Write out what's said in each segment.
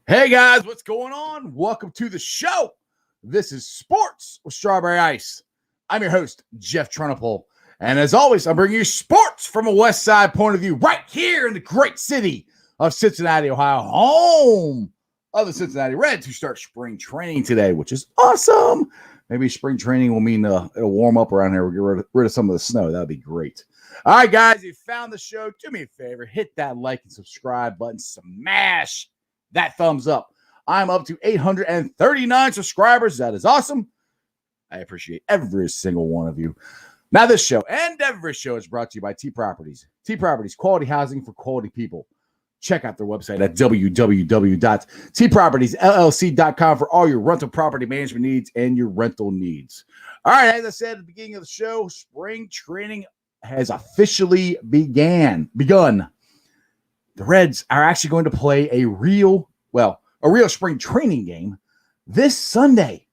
Hey guys, what's going on? Welcome to the show. This is Sports with Strawberry Ice. I'm your host, Jeff Trunapole. And as always, I'm bringing you sports from a West Side point of view right here in the great city of Cincinnati, Ohio, home of the Cincinnati Reds, who start spring training today, which is awesome. Maybe spring training will mean it'll warm up around here. We'll get rid of some of the snow. That would be great. All right, guys, if you found the show, do me a favor. Hit that like and subscribe button. Smash that thumbs up. I'm up to 839 subscribers. That is awesome. I appreciate every single one of you. Now, this show and every show is brought to you by T Properties. T Properties, quality housing for quality people. Check out their website at www.tpropertiesllc.com for all your rental property management needs and your rental needs. All right, as I said at the beginning of the show, spring training has officially begun. The Reds are actually going to play a real spring training game this Sunday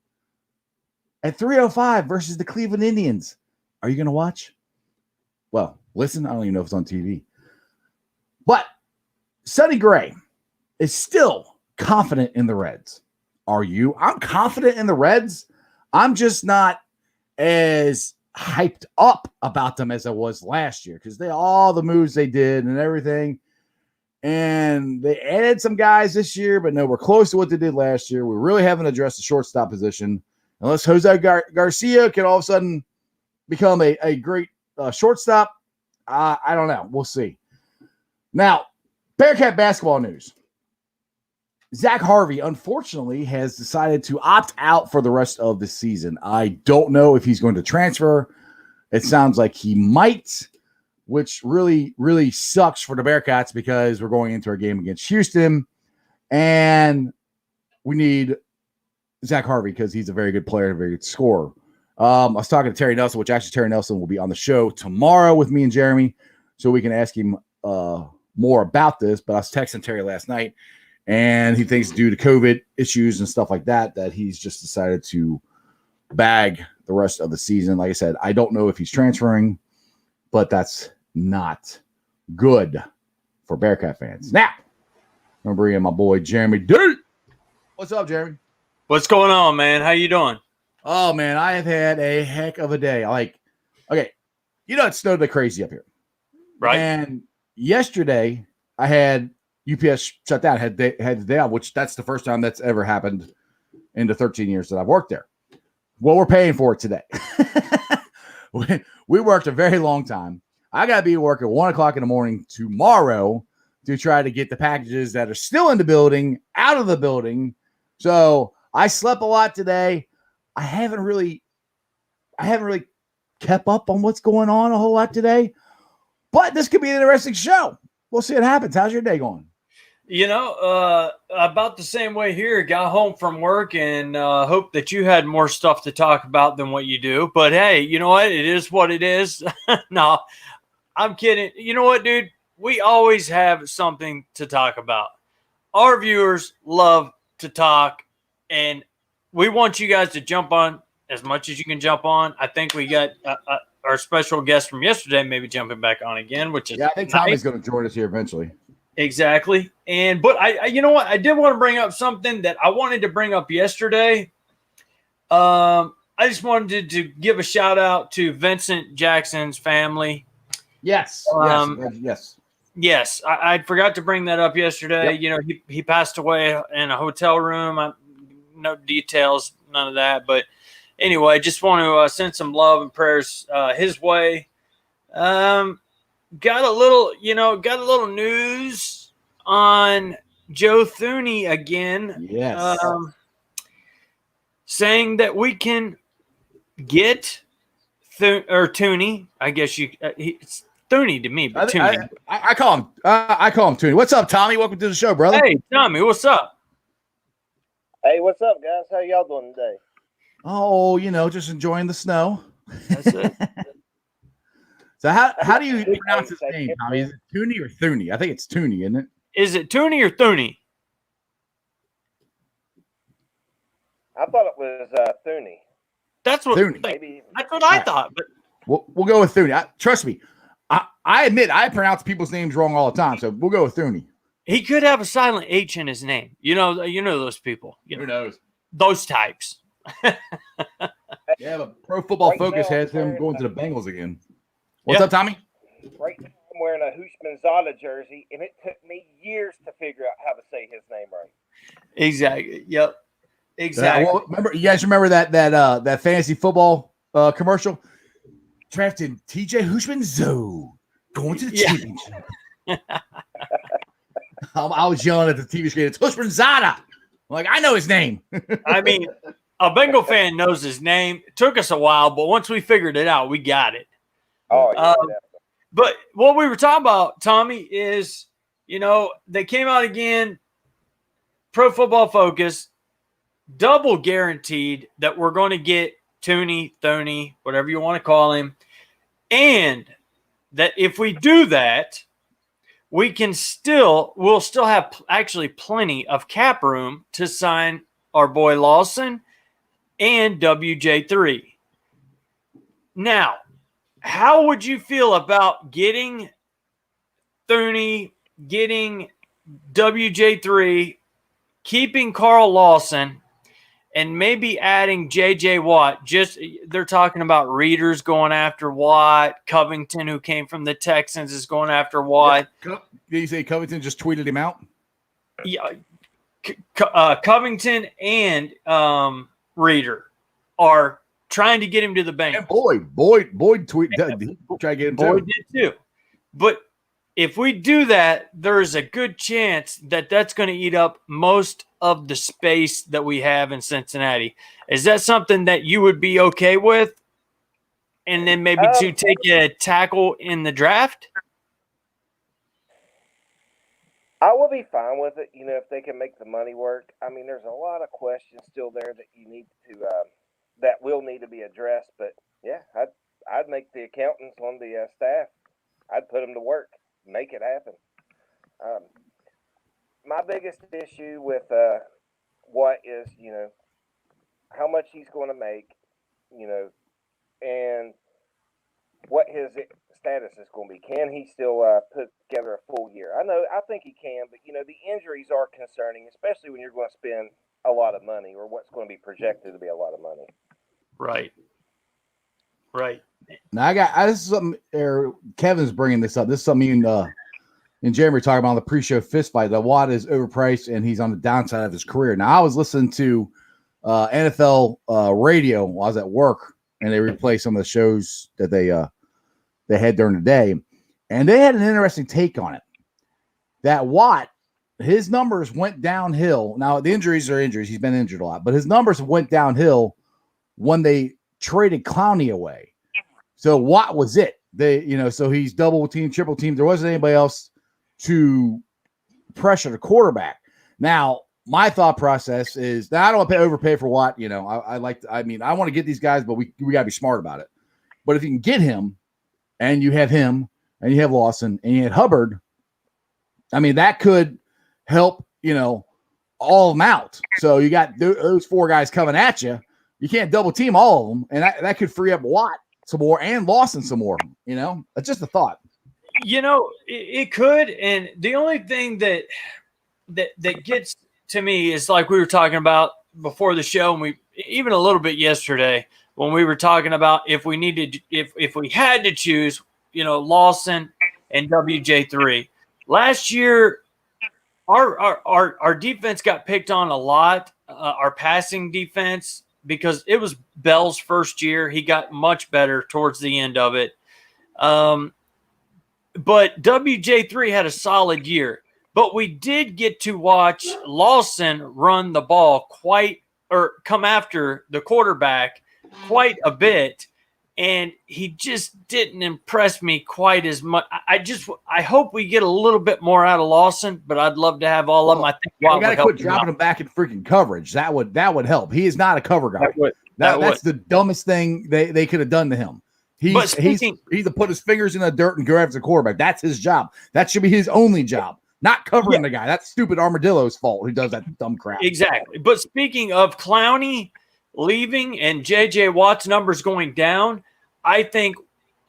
at 3:05 versus the Cleveland Indians. Are you going to watch? Well, listen, I don't even know if it's on TV. But Sonny Gray is still confident in the Reds. Are you? I'm confident in the Reds. I'm just not as hyped up about them as I was last year because all the moves they did and everything. And they added some guys this year, but no, we're close to what they did last year. We really haven't addressed the shortstop position. Unless Jose Garcia can all of a sudden become a great shortstop, I don't know. We'll see. Now, Bearcat basketball news. Zach Harvey, unfortunately, has decided to opt out for the rest of the season. I don't know if he's going to transfer. It sounds like he might, which really, really sucks for the Bearcats because we're going into our game against Houston, and we need Zach Harvey because he's a very good player and a very good scorer. I was talking to Terry Nelson, which actually Terry Nelson will be on the show tomorrow with me and Jeremy, so we can ask him more about this. But I was texting Terry last night, and he thinks due to COVID issues and stuff like that, that he's just decided to bag the rest of the season. Like I said, I don't know if he's transferring, but that's not good for Bearcat fans. Now, I'm going to bring in my boy, Jeremy D. What's up, Jeremy? What's going on, man? How you doing? Oh, man, I have had a heck of a day. Okay, it snowed like crazy up here. Right. And yesterday, I had UPS shut down, had the day off, which that's the first time that's ever happened in the 13 years that I've worked there. Well, we're paying for it today. We worked a very long time. I got to be at work at 1 o'clock in the morning tomorrow to try to get the packages that are still in the building out of the building. So I slept a lot today. I haven't really kept up on what's going on a whole lot today, but this could be an interesting show. We'll see what happens. How's your day going? About the same way here. Got home from work and hope that you had more stuff to talk about than what you do. But hey, you know what? It is what it is. No, I'm kidding. You know what, dude? We always have something to talk about. Our viewers love to talk, and we want you guys to jump on as much as you can jump on. I think we got our special guest from yesterday maybe jumping back on again, which is I think Tommy's going to join us here eventually. Exactly. But I you know what? I did want to bring up something that I wanted to bring up yesterday. I just wanted to give a shout out to Vincent Jackson's family. Yes. Yes. I forgot to bring that up yesterday. Yep. You know, he passed away in a hotel room. No details, none of that. But anyway, just want to send some love and prayers his way. Got a little news on Joe Thuney again. Yes. Saying that we can get Thuney. I guess it's Thuney to me, but Thuney. I call him Thuney. What's up, Tommy? Welcome to the show, brother. Hey, Tommy, what's up? Hey, what's up, guys? How y'all doing today? Oh, just enjoying the snow. That's it. So how do you pronounce his name, Tommy? Is it Thuney or Thuney? I think it's Thuney, isn't it? Is it Thuney or Thuney? I thought it was Thuney. That's what I thought. But we'll go with Thuney. Trust me, I admit I pronounce people's names wrong all the time, so we'll go with Thuney. He could have a silent H in his name. You know those people. Who knows? Those types. Yeah, but Pro Football Right Focus now, has him I'm going to wearing the Bengals again. What's Yeah. up, Tommy? Right now, I'm wearing a Hushmanzada jersey, and it took me years to figure out how to say his name right. Exactly. Yep. Exactly. Well, you guys remember that fantasy football commercial? Drafted TJ Hushmanzo going to the championship. I was yelling at the TV screen. It's Hushmanzada. I'm like, I know his name. I mean, a Bengal fan knows his name. It took us a while, but once we figured it out, we got it. Oh, yeah. But what we were talking about, Tommy, is, they came out again, Pro Football Focus, double guaranteed that we're going to get Thuney, whatever you want to call him, and that if we do that, we'll still have actually plenty of cap room to sign our boy Lawson and WJ3. Now, how would you feel about getting Thuney, getting WJ3, keeping Carl Lawson, and maybe adding J.J. Watt? They're talking about Readers going after Watt. Covington, who came from the Texans, is going after Watt. Did you say Covington just tweeted him out? Yeah, Covington and Reader are trying to get him to the Bengals. And Boyd tweeted. Try to get him Boyd too. did too. But if we do that, there's a good chance that that's going to eat up most of the space that we have in Cincinnati. Is that something that you would be okay with? And then maybe to take a tackle in the draft? I will be fine with it, if they can make the money work. I mean, there's a lot of questions still there that you need to that will need to be addressed. But yeah, I'd make the accountants on the staff. I'd put them to work, make it happen. My biggest issue with what is, how much he's going to make, and what his status is going to be. Can he still put together a full year? I think he can, but the injuries are concerning, especially when you're going to spend a lot of money, or what's going to be projected to be a lot of money. Right. Now this is something. Kevin's bringing this up. This is something you and Jeremy were talking about on the pre-show fist fight. That Watt is overpriced and he's on the downside of his career. Now I was listening to NFL radio while I was at work, and they replay some of the shows that they had during the day, and they had an interesting take on it. That Watt, his numbers went downhill. Now the injuries are injuries; he's been injured a lot, but his numbers went downhill when they traded Clowney away. So Watt was it. So he's double team, triple team. There wasn't anybody else to pressure the quarterback. Now, my thought process is that I don't want to overpay for Watt. I want to get these guys, but we got to be smart about it. But if you can get him, and you have him, and you have Lawson, and you have Hubbard, I mean, that could help, all of them out. So you got those four guys coming at you. You can't double team all of them, and that could free up Watt some more and Lawson some more. That's just a thought. It could, and the only thing that gets to me is like we were talking about before the show, and we even a little bit yesterday when we were talking about if we had to choose, Lawson and WJ3. Last year, our defense got picked on a lot, our passing defense, because it was Bell's first year. He got much better towards the end of it. But WJ3 had a solid year. But we did get to watch Lawson run the ball come after the quarterback quite a bit. And he just didn't impress me quite as much. I hope we get a little bit more out of Lawson, but I'd love to have all of them. I think we got to quit dropping him back in freaking coverage. That would help. He is not a cover guy. That's the dumbest thing they could have done to him. He's to put his fingers in the dirt and go after the quarterback. That's his job. That should be his only job, not covering the guy. That's stupid Armadillo's fault who does that dumb crap. Exactly. But speaking of Clowney leaving and J.J. Watt's numbers going down, I think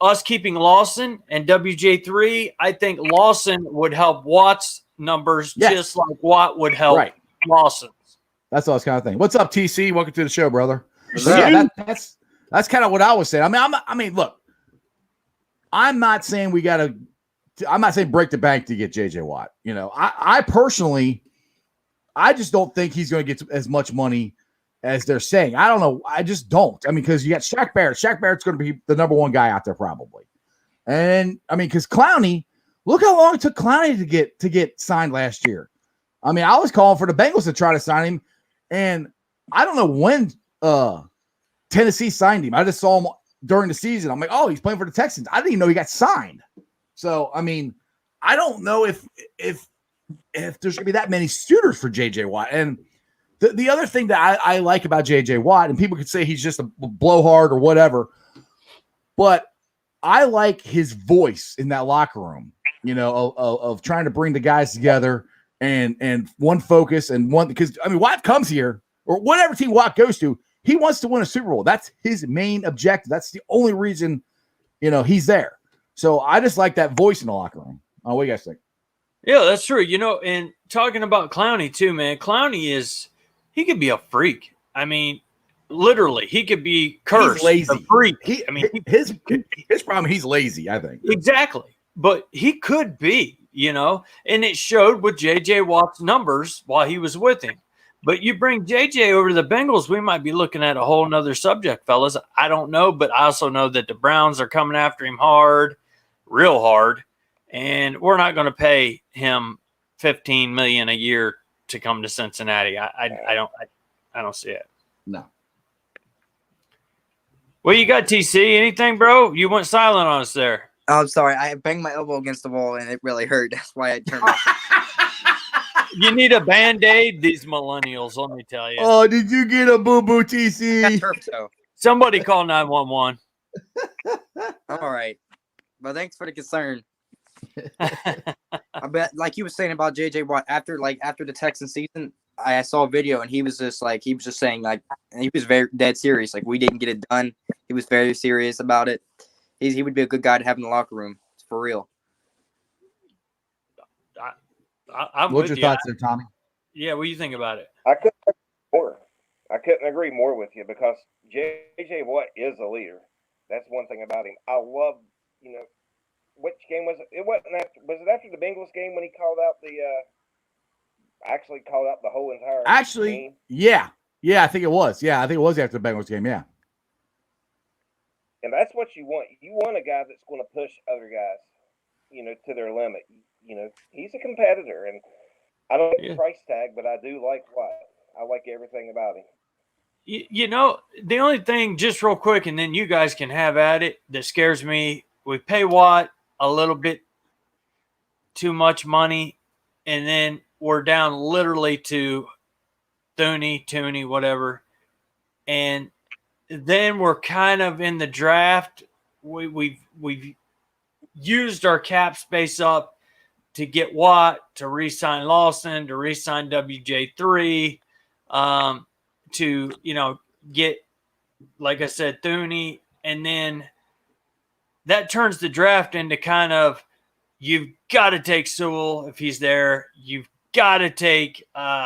us keeping Lawson and WJ3, I think Lawson would help Watt's numbers, Yes. just like Watt would help Right. Lawson's. That's all I was kind of thinking. What's up, TC? Welcome to the show, brother. What's But up? yeah, that's kind of what I was saying. I mean, look, I'm not saying I'm not saying break the bank to get JJ Watt. You know, I personally, I just don't think he's going to get as much money as they're saying. I don't know. I just don't. I mean, because you got Shaq Barrett. Shaq Barrett's going to be the number one guy out there probably. And I mean, because Clowney, look how long it took Clowney to get signed last year. I mean, I was calling for the Bengals to try to sign him, and I don't know when Tennessee signed him. I just saw him during the season. I'm like, oh, he's playing for the Texans. I didn't even know he got signed. So, I mean, I don't know if there's going to be that many suitors for JJ Watt. And the other thing that I like about JJ Watt, and people could say he's just a blowhard or whatever, but I like his voice in that locker room, you know, of trying to bring the guys together and one focus and one, because I mean, Watt comes here or whatever team Watt goes to, he wants to win a Super Bowl. That's his main objective. That's the only reason, you know, he's there. So I just like that voice in the locker room. Oh, what do you guys think? Yeah, that's true. You know, and talking about Clowney too, man, he could be a freak. I mean, literally, he could be cursed. He's lazy. A freak. His problem, he's lazy, I think. Exactly. But he could be, you know, and it showed with JJ Watt's numbers while he was with him. But you bring JJ over to the Bengals, we might be looking at a whole nother subject, fellas. I don't know, but I also know that the Browns are coming after him hard, real hard, and we're not going to pay him $15 million a year to come to Cincinnati. I don't see it. No. Well, you got TC? Anything, bro? You went silent on us there. Oh, I'm sorry. I banged my elbow against the wall and it really hurt. That's why I turned. You need a Band-Aid, these millennials, let me tell you. Oh, did you get a boo-boo, TC? Turf toe. Somebody call 911. I'm all right. But thanks for the concern. I bet, like you were saying about JJ Watt, after the Texans season, I saw a video and he was just saying, like, and he was very dead serious. Like, we didn't get it done. He was very serious about it. He would be a good guy to have in the locker room. It's for real. What's your thoughts there, Tommy? Yeah, what do you think about it? I couldn't agree more with you because JJ Watt is a leader. That's one thing about him. I love, you know, which game was it? It wasn't after. Was it after the Bengals game when he called out actually called out the whole entire team? Yeah, I think it was. Yeah, I think it was after the Bengals game. Yeah. And that's what you want. You want a guy that's going to push other guys, you know, to their limit. You know, he's a competitor, and I don't like the price tag, but I do like Watt. I like everything about him. You know, the only thing, just real quick, and then you guys can have at it, that scares me, we pay Watt a little bit too much money, and then we're down literally to Thuney, whatever, and then we're kind of in the draft. We've used our cap space up to get Watt, to re-sign Lawson, to re-sign WJ3, to, you know, get, like I said, Thuney, and then that turns the draft into kind of, you've got to take Sewell if he's there. You've got to take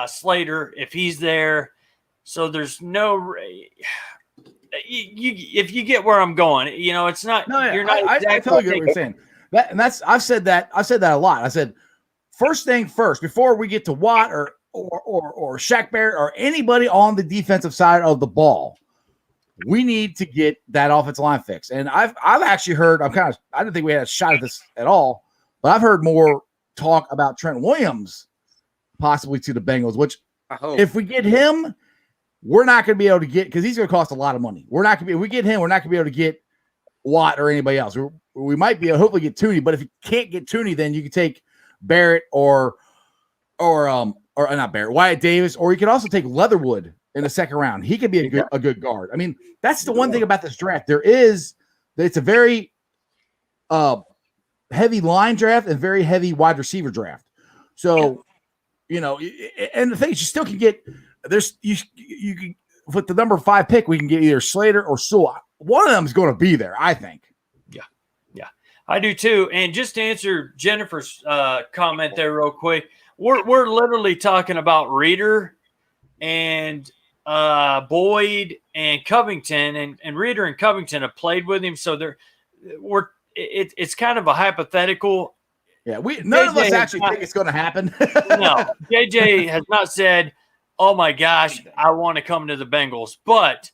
Slater if he's there. So there's no if you get where I'm going, you know, it's not. No, yeah, you're not. I totally get what you're saying. I've said that a lot. I said, first thing first, before we get to Watt or Shaq Barrett or anybody on the defensive side of the ball, we need to get that offensive line fixed. And I've actually heard, I didn't think we had a shot at this at all, but I've heard more talk about Trent Williams possibly to the Bengals, which I hope. If we get him, we're not going to be able to get, because he's going to cost a lot of money. We're not going to be, if we get him, we're not going to be able to get Watt or anybody else. We might be able to hopefully get Thuney, but if you can't get Thuney, then you can take Barrett or not Barrett, Wyatt Davis, or you can also take Leatherwood in the second round. He could be a good guard. I mean, that's the one thing about this draft. It's a very heavy line draft and very heavy wide receiver draft. So, you know, and the thing is, you still can get you can, with the number 5 pick, we can get either Slater or Sewell. One of them is going to be there, I think. Yeah, I do too. And just to answer Jennifer's comment there real quick, we're literally talking about Reeder and Boyd and Covington, and Reeder and Covington have played with him, so it's kind of a hypothetical. Yeah, none of us actually think it's going to happen. No, JJ has not said, "Oh my gosh, I want to come to the Bengals." But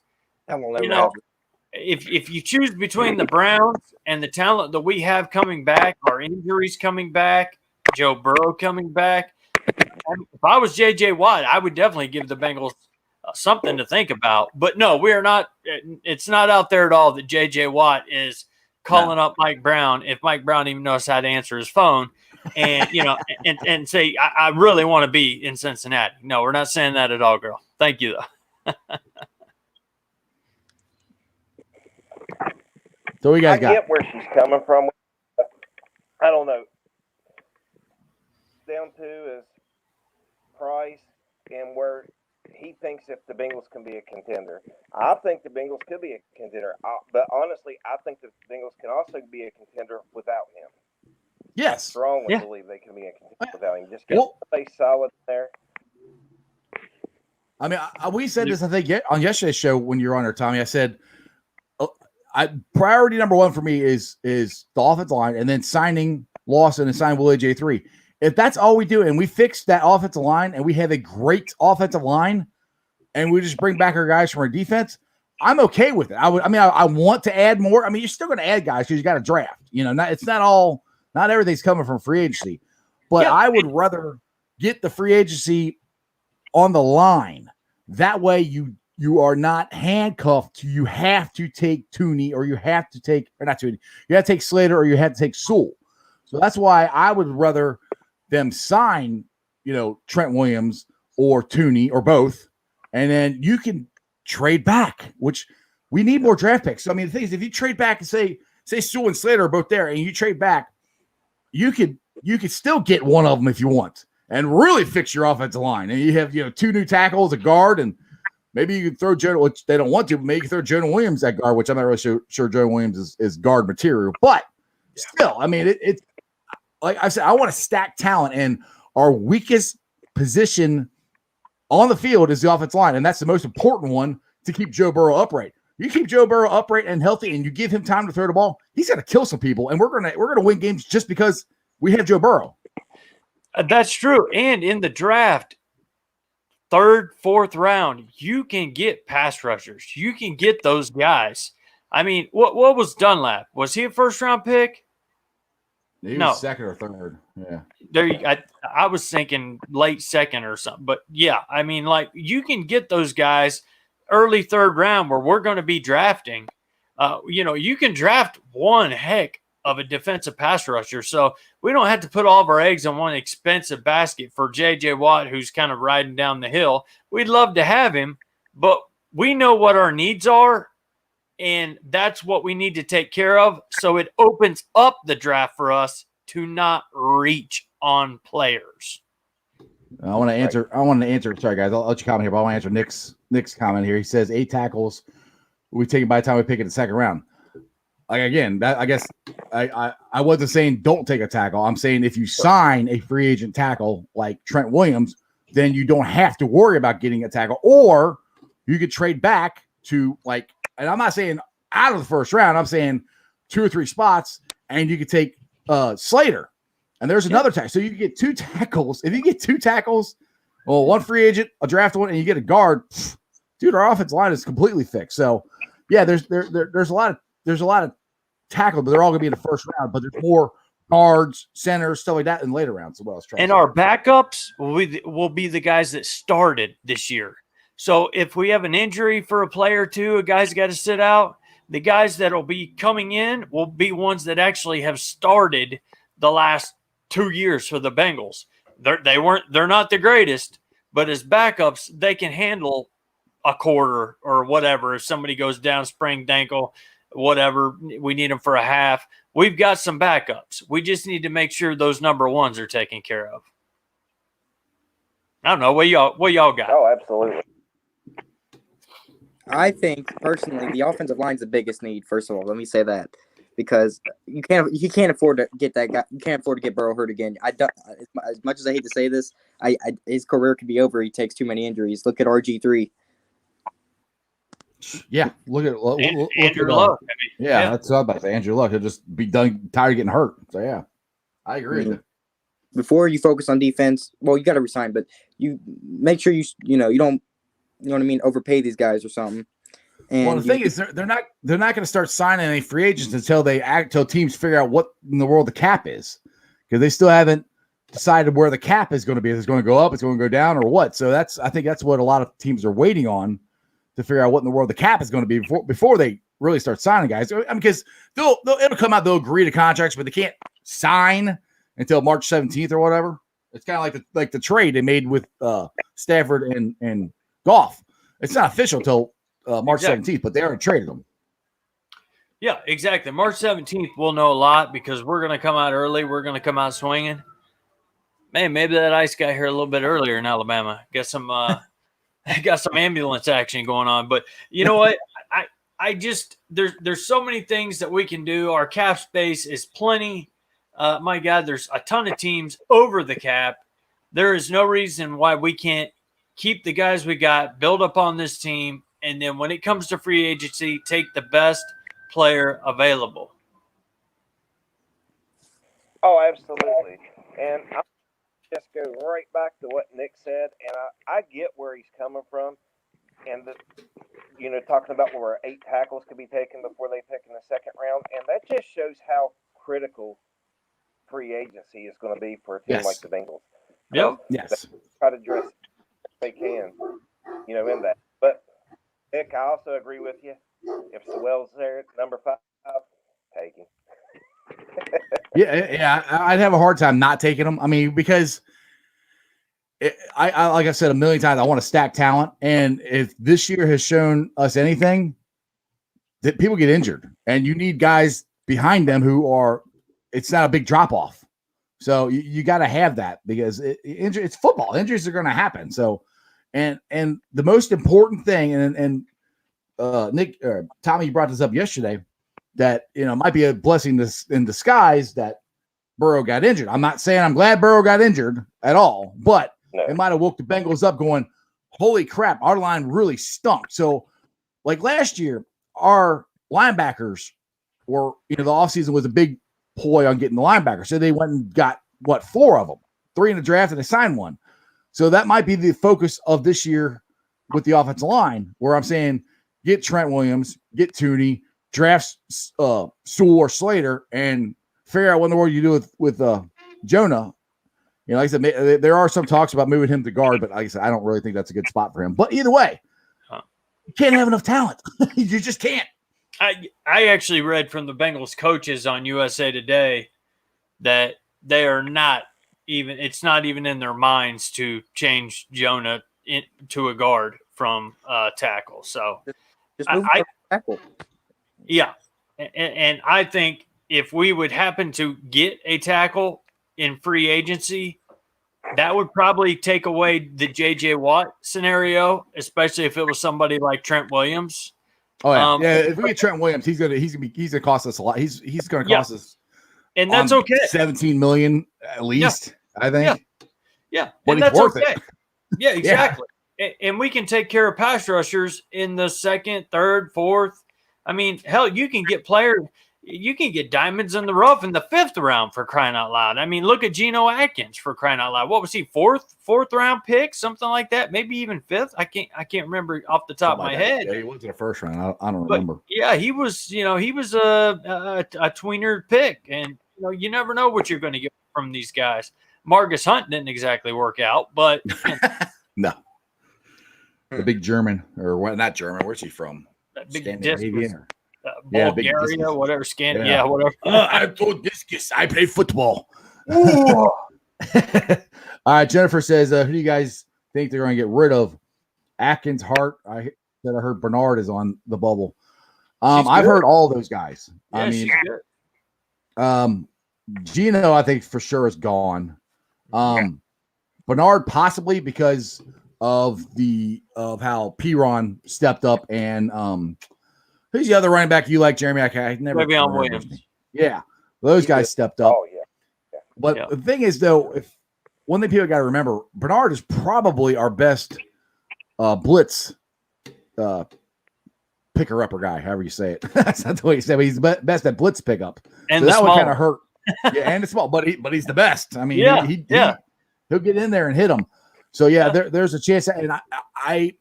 if you choose between the Browns and the talent that we have coming back, our injuries coming back, Joe Burrow coming back, if I was JJ Watt, I would definitely give the Bengals something to think about. But no, we are not. It's not out there at all that JJ Watt is calling up Mike Brown, if Mike Brown even knows how to answer his phone, and and say, I really want to be in Cincinnati. No, we're not saying that at all, girl. Thank you, though. So we guys I get where she's coming from. I don't know. Down to is price and where he thinks if the Bengals can be a contender. I think the Bengals could be a contender, but honestly, I think the Bengals can also be a contender without him. Yes. I strongly believe they can be a contender without him. Just get stay solid there. I mean, we said this, I think, on yesterday's show when you were on there, Tommy. I said, priority number one for me is the offensive line, and then signing Lawson and signing Willie J3. If that's all we do, and we fix that offensive line, and we have a great offensive line, and we just bring back our guys from our defense, I'm okay with it. I want to add more. I mean, you're still going to add guys because you got to draft. Not everything's coming from free agency, but I would rather get the free agency on the line. That way, you are not handcuffed. You have to take Thuney, or you have to take, or not Thuney. You have to take Slater, or you have to take Sewell. So that's why I would rather them sign, Trent Williams or Thuney or both, and then you can trade back, which we need more draft picks. So, I mean, the thing is, if you trade back and say Sewell and Slater are both there, and you trade back, you could still get one of them if you want, and really fix your offensive line. And you have two new tackles, a guard, and maybe you can throw Jonah, which they don't want to, but maybe you can throw Jonah Williams at guard, which I'm not really sure Jonah Williams is guard material, but still, I mean, it's like I said, I want to stack talent, and our weakest position on the field is the offensive line, and that's the most important one to keep Joe Burrow upright. You keep Joe Burrow upright and healthy, and you give him time to throw the ball, he's going to kill some people, and we're gonna win games just because we have Joe Burrow. That's true. And in the draft, 3rd, 4th round, you can get pass rushers. You can get those guys. I mean, what was Dunlap? Was he a first-round pick? He was 2nd or 3rd. Yeah. I was thinking late 2nd or something. But, yeah, I mean, like, you can get those guys early 3rd round where we're going to be drafting. You can draft one heck of a defensive pass rusher. So we don't have to put all of our eggs in one expensive basket for J.J. Watt, who's kind of riding down the hill. We'd love to have him, but we know what our needs are, and that's what we need to take care of. So it opens up the draft for us to not reach on players. I want to answer. Sorry, guys. I'll let you comment here, but I want to answer Nick's comment here. He says 8 tackles we take by the time we pick it in the 2nd round. Like, again, that I guess I wasn't saying don't take a tackle. I'm saying if you sign a free agent tackle like Trent Williams, then you don't have to worry about getting a tackle, or you could trade back to, like, and I'm not saying out of the 1st round, I'm saying 2 or 3 spots, and you could take Slater. And there's another tackle. So you get 2 tackles. If you get 2 tackles, well, 1 free agent, a draft one, and you get a guard, dude, our offensive line is completely fixed. So yeah, there's a lot of tackle, but they're all going to be in the 1st round. But there's more guards, centers, stuff like that in later rounds as well. And our backups will be the guys that started this year. So if we have an injury for a player or two, a guy's got to sit out, the guys that will be coming in will be ones that actually have started the last 2 years for the Bengals. They're not the greatest, but as backups, they can handle a quarter or whatever. If somebody goes down, sprained ankle, whatever, we need them for a half. We've got some backups. We just need to make sure those number ones are taken care of. I don't know. What y'all got? Oh, absolutely. I think, personally, the offensive line's the biggest need, first of all. Let me say that. because he can't afford to get that guy. You can't afford to get Burrow hurt again. I don't, as much as I hate to say this, his career could be over. He takes too many injuries. Look at RG3. Yeah, look at Andrew Luck. Yeah, that's what I was about to say. Andrew Luck. He'll just be done, tired of getting hurt. So yeah, I agree with you. Before you focus on defense, well, you got to resign, but you make sure you don't, you know what I mean, overpay these guys or something. And well, the thing is, they're not going to start signing any free agents until teams figure out what in the world the cap is, because they still haven't decided where the cap is going to be. If it's going to go up, it's going to go down, or what. So I think that's what a lot of teams are waiting on, to figure out what in the world the cap is going to be before they really start signing guys. I mean, because it'll come out, they'll agree to contracts, but they can't sign until March 17th or whatever. It's kind of like the trade they made with Stafford and Goff. It's not official until March 17th, but they already traded them. Yeah, exactly. March 17th, we'll know a lot because we're going to come out early. We're going to come out swinging. Man, maybe that ice got here a little bit earlier in Alabama. Got some ambulance action going on. But you know what? I just there's so many things that we can do. Our cap space is plenty. My God, there's a ton of teams over the cap. There is no reason why we can't keep the guys we got, build up on this team, and then when it comes to free agency, take the best player available. Oh, absolutely. And I'll just go right back to what Nick said, and I get where he's coming from. And, talking about where 8 tackles could be taken before they pick in the second round. And that just shows how critical free agency is going to be for a team like the Bengals. Yep. Yes. They try to dress they can, in that. But, Nick, I also agree with you. If Sewell's there at number 5, take him. Yeah, I'd have a hard time not taking him. I mean, because I like I said a million times, I want to stack talent. And if this year has shown us anything, that people get injured. And you need guys behind them it's not a big drop off. So you got to have that, because it's football. Injuries are going to happen. So, and the most important thing, and Nick, Tommy brought this up yesterday, that might be a blessing in disguise that Burrow got injured. I'm not saying I'm glad Burrow got injured at all, but it might have woke the Bengals up going, holy crap, our line really stunk. So, like last year, our linebackers were, the offseason was a big ploy on getting the linebackers. So they went and got, 4 of them, 3 in the draft, and they signed 1. So that might be the focus of this year with the offensive line, where I'm saying get Trent Williams, get Thuney, draft Sewell or Slater, and figure out what in the world you do with Jonah. Like I said, there are some talks about moving him to guard, but like I said, I don't really think that's a good spot for him. But either way, you can't have enough talent. You just can't. I actually read from the Bengals coaches on USA Today that they are not even – it's not even in their minds to change Jonah to a guard from tackle. So just move tackle. Yeah. And I think if we would happen to get a tackle in free agency, that would probably take away the J.J. Watt scenario, especially if it was somebody like Trent Williams. Oh yeah, If we get Trent Williams, he's gonna cost us a lot. He's gonna cost us, and that's okay. $17 million at least, I think. Yeah, but and that's worth okay. it. Yeah, exactly. And we can take care of pass rushers in the second, third, fourth. I mean, hell, you can get diamonds in the rough in the 5th round, for crying out loud. I mean, look at Geno Atkins, for crying out loud. What was he, fourth round pick, something like that? Maybe even 5th. I can't remember off the top of my head. Yeah, he went to the 1st round. I don't remember. Yeah, he was a tweener pick, and you never know what you're going to get from these guys. Marcus Hunt didn't exactly work out, but no. The big German, or what? Not German. Where's he from? Scandinavian. Bulgaria, whatever. Whatever. I told discus. I play football. All right. Jennifer says, who do you guys think they're going to get rid of? Atkins, Hart. I heard Bernard is on the bubble. I've heard all those guys. Yeah, I mean, Gino, I think for sure is gone. Bernard possibly because of how Piron stepped up and Who's the other running back you like, Jeremy? I never Le'Veon remember his Williams. name. Yeah, those guys stepped up. Oh yeah. But the thing is, though, if one thing people got to remember, Bernard is probably our best blitz picker upper guy, however you say it. That's not the way you say it, but he's the best at blitz pickup. And so that would kind one. of hurt. Yeah, and it's small, but he's the best. I mean, he'll get in there and hit him. So there's a chance. And I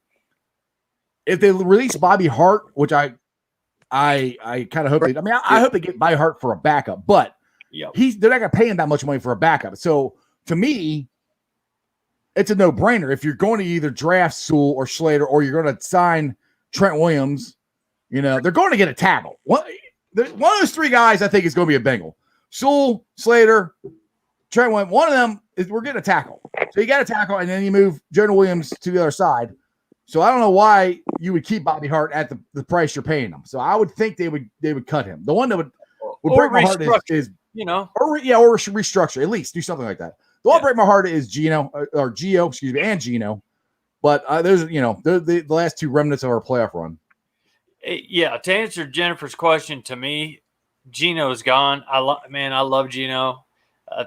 if they release Bobby Hart, which I kind of hope they. I mean, I hope they get Bobby Hart for a backup, but they're not going to pay him that much money for a backup. So to me, it's a no-brainer. If you're going to either draft Sewell or Slater, or you're going to sign Trent Williams, they're going to get a tackle. One of those three guys, I think, is going to be a Bengal. Sewell, Slater, Trent Williams. One of them we're getting a tackle. So you got a tackle, and then you move Jonah Williams to the other side. So I don't know why you would keep Bobby Hart at the price you're paying him. So I would think they would cut him. The one that would break my heart is or restructure, at least do something like that. The one that break my heart is Gio, and Gino. But there's the last two remnants of our playoff run. Yeah, to answer Jennifer's question, to me, Gino's gone. I love Gino.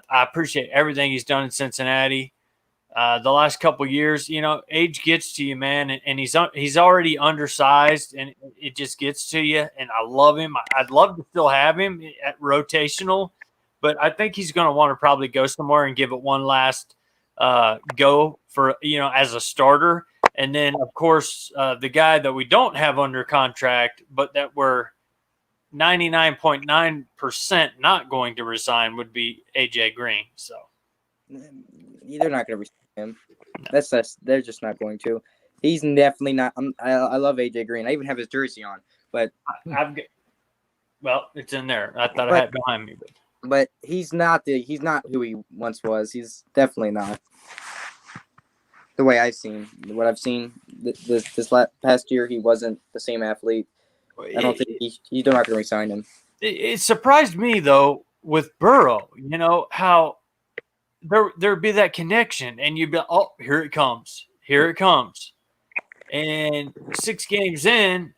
I appreciate everything he's done in Cincinnati. The last couple of years, age gets to you, man, and he's already undersized, and it just gets to you. And I love him. I'd love to still have him at rotational, but I think he's going to want to probably go somewhere and give it one last go for as a starter. And then, of course, the guy that we don't have under contract, but that we're 99.9% not going to resign would be AJ Green. So they're not going to resign him. They're just not going to. He's definitely not. I love AJ Green. I even have his jersey on, but it's in there. I thought I had it behind me, but he's not who he once was. He's definitely not. The way what I've seen this past year, he wasn't the same athlete. I don't think he's not going to resign him. It surprised me though with Burrow. How there'd be that connection, and you'd be, oh, here it comes, and 6 games in,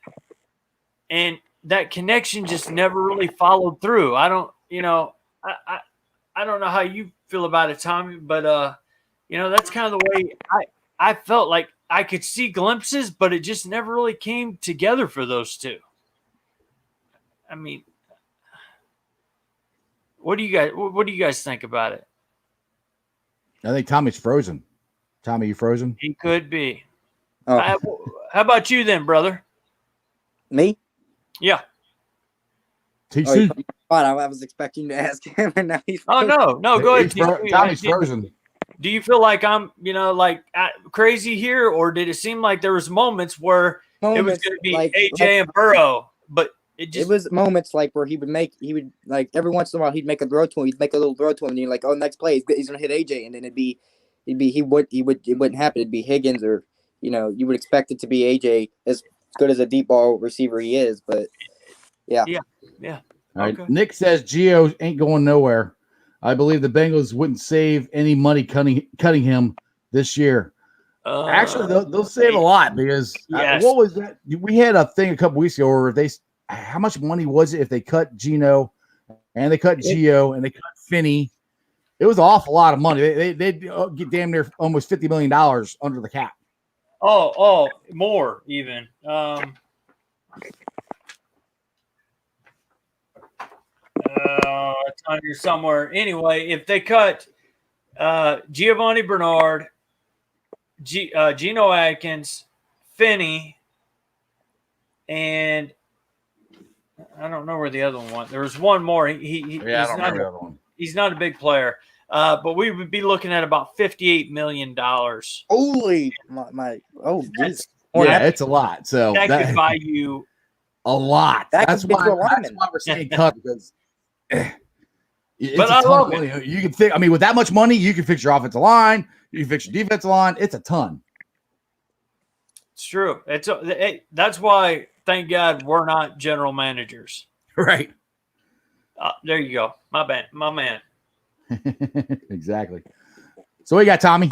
and that connection just never really followed through. I don't know how you feel about it, Tommy, but that's kind of the way I felt like I could see glimpses, but it just never really came together for those two. I mean, what do you guys think about it? I think Tommy's frozen. Tommy, you frozen? He could be. Oh. How about you then, brother? Me? Yeah. TC? I was expecting to ask him, and now he's frozen. Oh, no, go ahead. Tommy's frozen. Do you feel like I'm, crazy here, or did it seem like there was moments where it was going to be AJ and Burrow, but it was moments like where he would every once in a while he'd make a throw to him, he'd make a little throw to him, and you're like, oh, next play he's going to hit AJ, and then it wouldn't happen. It'd be Higgins, or you would expect it to be AJ, as good as a deep ball receiver he is, but yeah. All right. Okay. Nick says Gio ain't going nowhere. I believe the Bengals wouldn't save any money cutting him this year. Actually, they'll save a lot because what was that? We had a thing a couple weeks ago where how much money was it if they cut Gino and they cut Gio and they cut Finney? It was an awful lot of money. They'd get damn near almost $50 million under the cap. Oh, more even. It's on here somewhere. Anyway, if they cut Giovanni Bernard, Geno Atkins, Finney, and I don't know where the other one went. There was one more. He's not a big player, but we would be looking at about $58 million. Holy it's a lot. So that could buy you a lot. That's why we're saying cut, because but I love it. You can think. I mean, with that much money, you can fix your offensive line. You can fix your defensive line. It's a ton. It's true. That's why, thank God, we're not general managers. Right. There you go. My man. Exactly. So what you got, Tommy?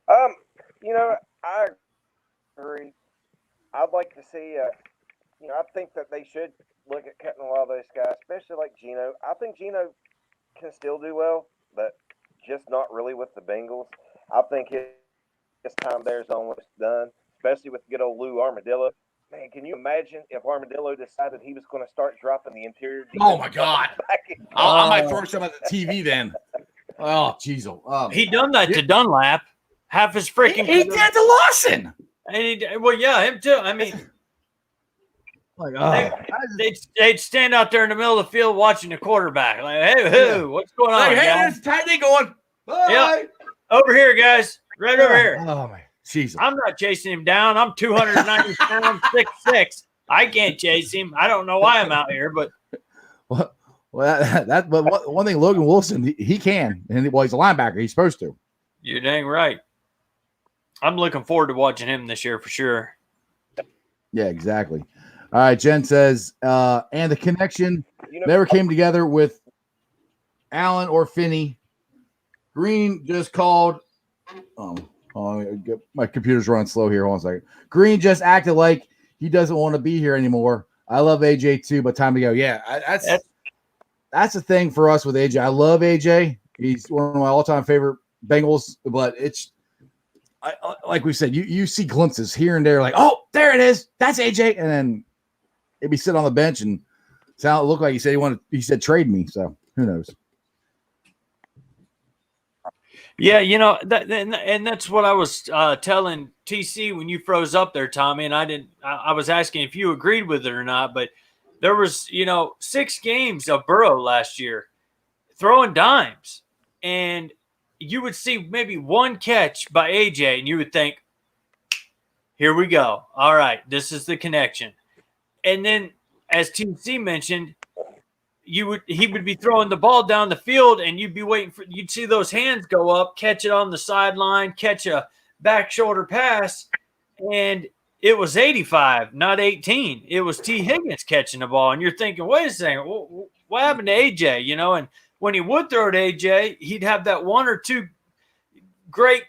I agree. I'd like to see, I think that they should look at cutting a lot of those guys, especially like Geno. I think Geno can still do well, but just not really with the Bengals. I think his time there is almost done, especially with good old Lou Armadillo. Man, can you imagine if Armadillo decided he was going to start dropping the interior? Oh my God! I might throw some at the TV then. Oh, jeez. He done that to Dunlap. Half his freaking. He did to Lawson. And him too. I mean, they'd stand out there in the middle of the field watching the quarterback. Like, hey, what's going on? Hey, there's tight end going. Bye. Yeah. Over here, guys. Right over here. Oh my Jesus! I'm not chasing him down. I'm 290 pounds, 6'6". I can't chase him. I don't know why I'm out here, but well, but one thing, Logan Wilson, he can, and he's a linebacker. He's supposed to. You're dang right. I'm looking forward to watching him this year for sure. Yeah, exactly. All right, Jen says, and the connection never came together with Allen or Finney. Green just called. My computer's running slow here. Hold on a second. Green just acted like he doesn't want to be here anymore. I love AJ too, but time to go. Yeah, that's the thing for us with AJ. I love AJ. He's one of my all-time favorite Bengals, but it's like we said, you see glimpses here and there, like, oh, there it is. That's AJ, and then it'd be sitting on the bench and look like he said trade me. So who knows? Yeah, and that's what I was telling TC when you froze up there, Tommy. And I was asking if you agreed with it or not, but there was 6 games of Burrow last year throwing dimes, and you would see maybe one catch by AJ, and you would think, here we go. All right, this is the connection. And then, as TC mentioned, he would be throwing the ball down the field, and you'd be waiting you'd see those hands go up, catch it on the sideline, catch a back shoulder pass, and it was 85, not 18. It was T. Higgins catching the ball, and you're thinking, wait a second, what happened to AJ? And when he would throw to AJ, he'd have that one or two great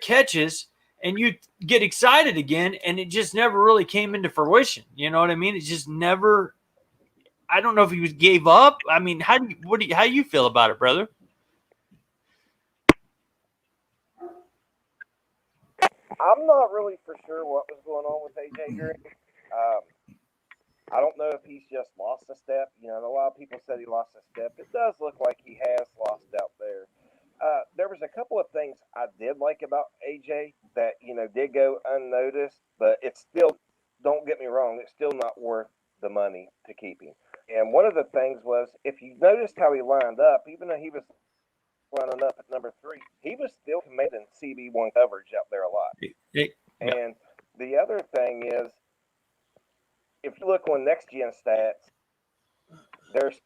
catches, and you'd get excited again, and it just never really came into fruition. You know what I mean? It just never. I don't know if he gave up. I mean, how you feel about it, brother? I'm not really for sure what was going on with AJ Green. I don't know if he's just lost a step. A lot of people said he lost a step. It does look like he has lost out there. There was a couple of things I did like about AJ that, did go unnoticed, but it's still, don't get me wrong, it's still not worth the money to keep him. And one of the things was, if you noticed how he lined up, even though he was lining up at number 3, he was still commanding CB1 coverage out there a lot. And the other thing is, if you look on Next Gen Stats, there's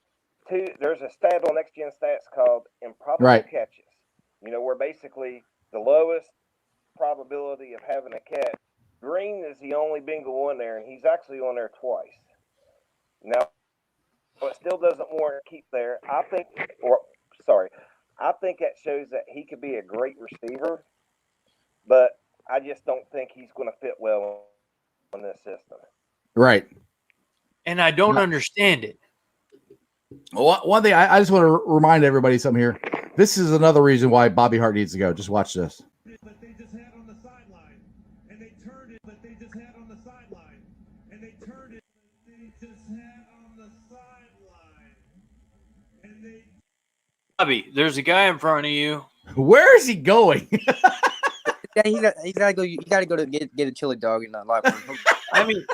a stat on Next Gen Stats called improbable catches. Where basically the lowest probability of having a catch. Green is the only Bengal one there, and he's actually on there twice. Now, it still doesn't warrant keep there. I think that shows that he could be a great receiver, but I just don't think he's going to fit well in this system. Right. And I don't understand it. Well, one thing I just want to remind everybody something here. This is another reason why Bobby Hart needs to go. Just watch this. That they just had on the sideline, and they turned it. That they just had on the sideline, and they turned it. They just had on the sideline, and they. Bobby, there's a guy in front of you. Where is he going? Yeah, he's got to go. You got to go to get a chili dog and not live. I mean,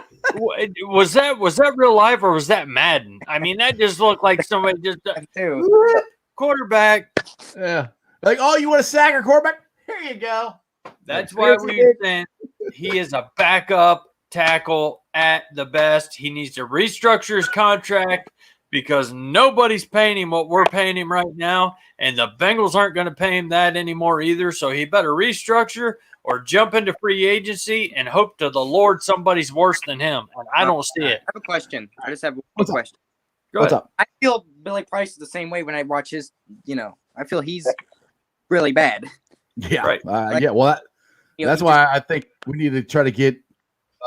was that real life or was that Madden? I mean, that just looked like somebody just quarterback. Yeah, like, oh, you want to sack a quarterback? Here you go. That's why we're saying he is a backup tackle at the best. He needs to restructure his contract because nobody's paying him what we're paying him right now, and the Bengals aren't going to pay him that anymore either. So he better restructure or jump into free agency and hope to the Lord somebody's worse than him. And I don't see it. I have a question. I just have one question. What's up? I feel Billy Price is the same way when I watch his, I feel he's really bad. Yeah. Right. Yeah. Well, That's why I think we need to try to get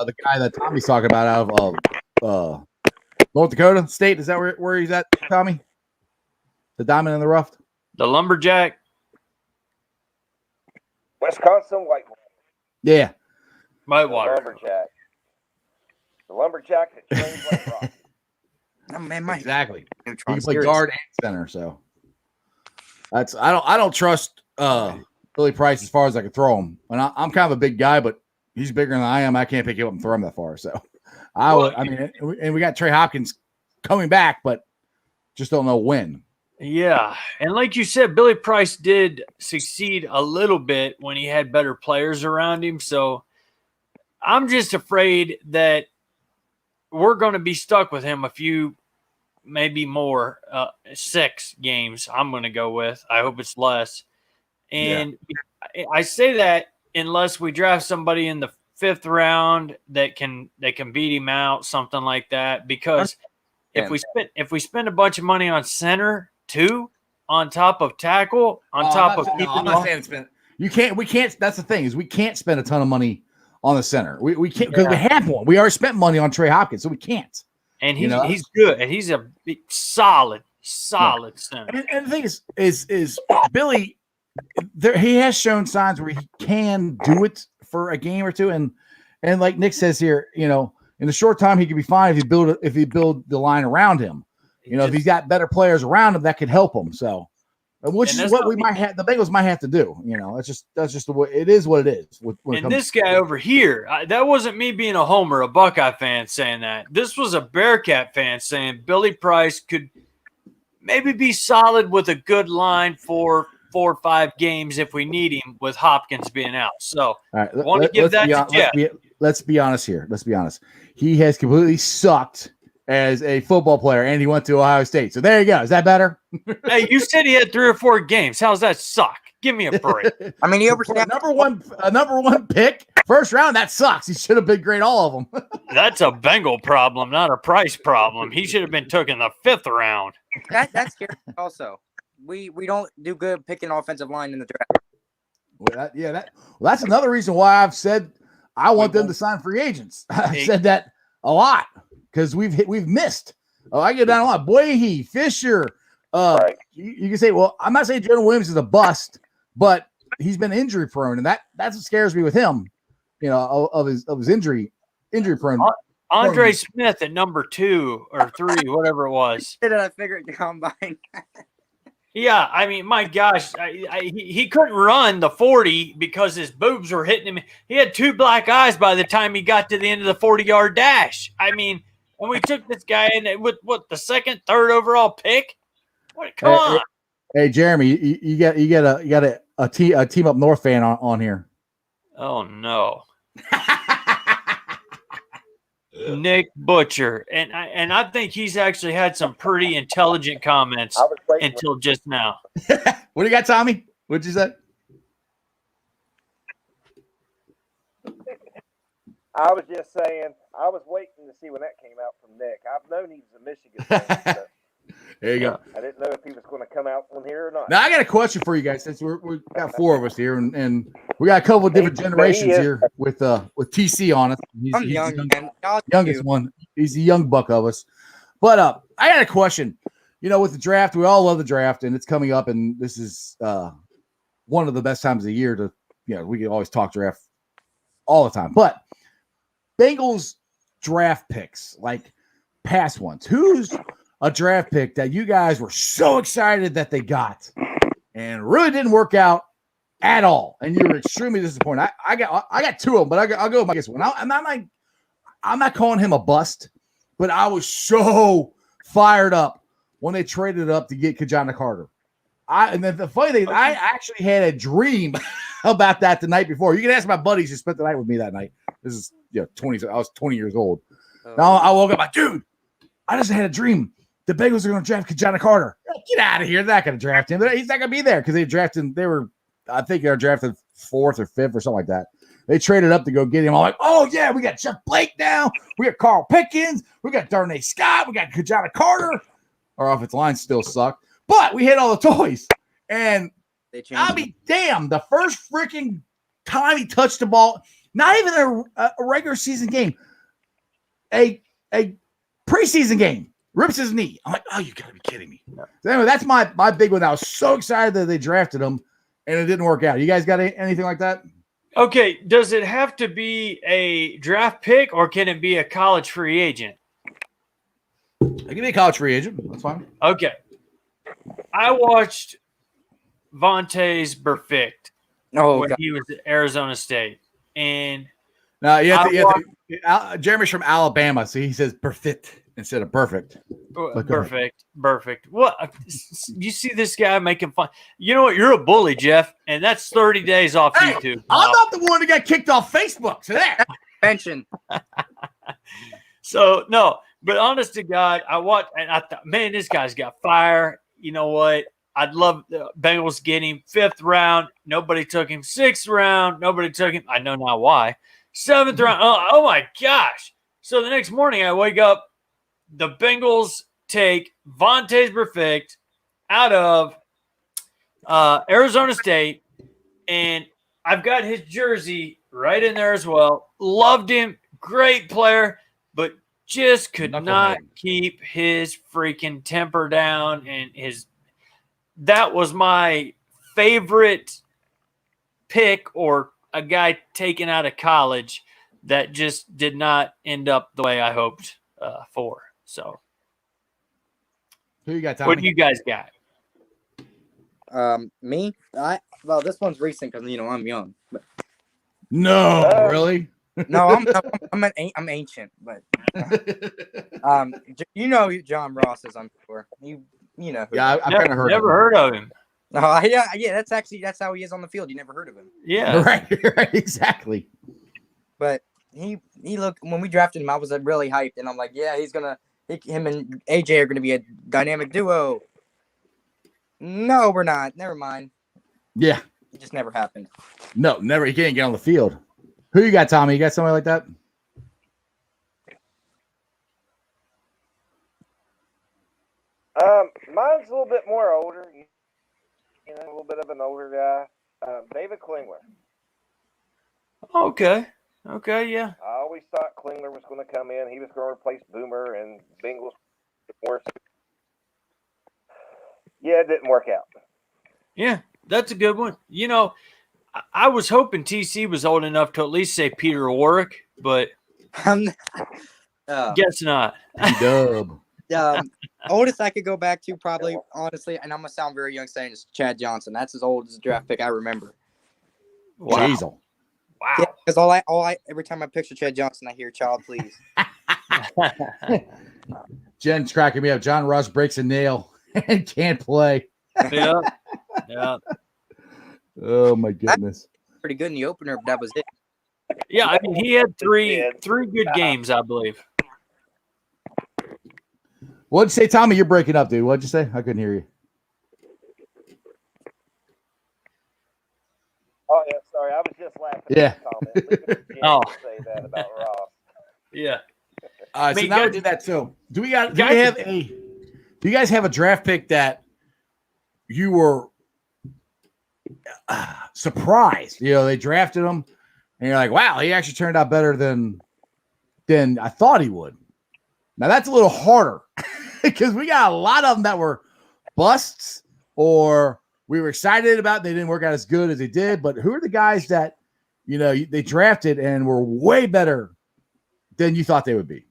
the guy that Tommy's talking about out of North Dakota State. Is that where he's at, Tommy? The diamond in the rough? The lumberjack. Wisconsin Whitewater. Yeah. Whitewater. The lumberjack that trains like rock. Oh, man, my Exactly. He Neutron can play series. guard and center, so that's I don't trust Billy Price as far as I can throw him. And I'm kind of a big guy, but he's bigger than I am. I can't pick him up and throw him that far. So and we got Trey Hopkins coming back, but just don't know when. Yeah. And like you said, Billy Price did succeed a little bit when he had better players around him. So I'm just afraid that we're going to be stuck with him a few, maybe more, 6 games I'm going to go with. I hope it's less. And I say that unless we draft somebody in the 5th round that can beat him out, something like that. Because if we spend a bunch of money on center too, on top of tackle, on top of I'm not saying spend. We can't. That's the thing is we can't spend a ton of money on the center. We can't because we have one. We already spent money on Trey Hopkins, so we can't. And he's good, and he's a solid center. And the thing is Billy. He has shown signs where he can do it for a game or two, and like Nick says here, in the short time he could be fine if you build the line around him. If he's got better players around him, that could help him. So, which is what might have. The Bengals might have to do. That's just the way it is. What it is. And this guy over here, that wasn't me being a homer, a Buckeye fan saying that. This was a Bearcat fan saying Billy Price could maybe be solid with a good line for 4 or 5 games if we need him with Hopkins being out. So, all right, want to give that to Jeff. Let's be honest here. Let's be honest. He has completely sucked as a football player, and he went to Ohio State. So there you go. Is that better? Hey, you said he had 3 or 4 games. How's that suck? Give me a break. I mean, he oversnapped. number one pick, first round. That sucks. He should have been great, all of them. That's a Bengal problem, not a Price problem. He should have been taken the 5th round. That's scary. Also, we don't do good picking offensive line in the draft. That's another reason why I've said I want them to sign free agents. I've said that a lot because we've missed. I get down a lot. Boyhe, Fisher. Right. You can say, well, I'm not saying Jonah Williams is a bust, but he's been injury prone, and that's what scares me with him. Of his injury prone. Andre Smith at number 2 or 3, whatever it was. Did I figure it combine? Yeah, I mean, my gosh, he couldn't run the 40 because his boobs were hitting him. He had 2 black eyes by the time he got to the end of the 40-yard dash. I mean, when we took this guy in with the 2nd, 3rd overall pick, come on. Hey, Jeremy, you got a team up north fan on here. Oh no. Nick Butcher, and I think he's actually had some pretty intelligent comments until just now. What do you got, Tommy? What'd you say? I was just saying, I was waiting to see when that came out from Nick. I've known he was a Michigan fan. So there you go. I didn't know if he was going to come out from here or not. Now, I got a question for you guys since we've got 4 of us here, and we got a couple of different generations here with TC on it. He's young, the youngest one. He's the young buck of us. But I got a question. With the draft, we all love the draft, and it's coming up, and this is one of the best times of the year to, we can always talk draft all the time. But Bengals draft picks, like past ones, who's a draft pick that you guys were so excited that they got and really didn't work out at all, and you were extremely disappointed? I got 2 of them, but I'll go with my guess one. I'm not calling him a bust, but I was so fired up when they traded up to get Kajana Carter. And then the funny thing, I actually had a dream about that the night before. You can ask my buddies who spent the night with me that night. This is 20. I was 20 years old. Now I woke up like, dude, I just had a dream. The Bengals are going to draft Kajana Carter. Get out of here. They're not going to draft him. He's not going to be there because I think they were drafted 4th or 5th or something like that. They traded up to go get him. I'm like, oh, yeah, we got Jeff Blake now. We got Carl Pickens. We got Darnay Scott. We got Kajana Carter. Our offensive line still sucked. But we had all the toys. And I'll be damned. The first freaking time he touched the ball, not even a regular season game, a preseason game, rips his knee. I'm like, oh, you got to be kidding me. So anyway, that's my big one. I was so excited that they drafted him, and it didn't work out. You guys got anything like that? Okay, does it have to be a draft pick or can it be a college free agent? It can be a college free agent. That's fine. Okay. I watched Vontaze Perfect when he was at Arizona State. And now Jeremy's from Alabama, so he says perfect instead of perfect. Perfect. What? You see this guy making fun? You know what? You're a bully, Jeff, and that's 30 days off YouTube. I'm not the one that got kicked off Facebook. So there. Pension. So no, but honest to God, I watched and I thought, man, this guy's got fire. You know what? I'd love the Bengals get him 5th round. Nobody took him 6th round. Nobody took him. I know now why. 7th round. Oh my gosh. So the next morning I wake up, the Bengals take Vontaze Perfect out of Arizona State, and I've got his jersey right in there as well. Loved him. Great player, but just could not keep his freaking temper down, and that was my favorite pick or a guy taken out of college that just did not end up the way I hoped for. So, who you got, Tommy? What do you guys got? Me? This one's recent because I'm young. But no, really? No, I'm ancient, but you know who John Ross is, I'm sure. You know who. Yeah, I've kind of never heard of him. Oh, yeah, that's how he is on the field. You never heard of him. Yeah. Right, exactly. But he looked, when we drafted him, I was really hyped, and I'm like, yeah, him and AJ are gonna be a dynamic duo. No, we're not. Never mind. Yeah. It just never happened. No, never. He can't get on the field. Who you got, Tommy? You got somebody like that? Mine's a little bit more older. A little bit of an older guy. David Klingler. Okay, yeah. I always thought Klingler was going to come in. He was going to replace Boomer and Bengals. Yeah, it didn't work out. Yeah, that's a good one. I was hoping TC was old enough to at least say Peter Warwick, but guess not. Dub. Oldest I could go back to probably, honestly, and I'm going to sound very young saying is Chad Johnson. That's as old as a draft pick I remember. Wow. Jeez. Yeah, because every time I picture Chad Johnson, I hear "Child, Please." Jen's cracking me up. John Ross breaks a nail and can't play. Yeah. Oh my goodness. Pretty good in the opener, but that was it. Yeah, I mean, he had three good games, I believe. What'd you say, Tommy? You're breaking up, dude. What'd you say? I couldn't hear you. Oh yeah, sorry. I was just laughing. Yeah. Say that about Ross. Yeah. So now we did that too. Do you guys have a draft pick that you were surprised? They drafted him, and you're like, wow, he actually turned out better than I thought he would. Now that's a little harder because we got a lot of them that were busts or we were excited about. They didn't work out as good as they did. But who are the guys that they drafted and were way better than you thought they would be?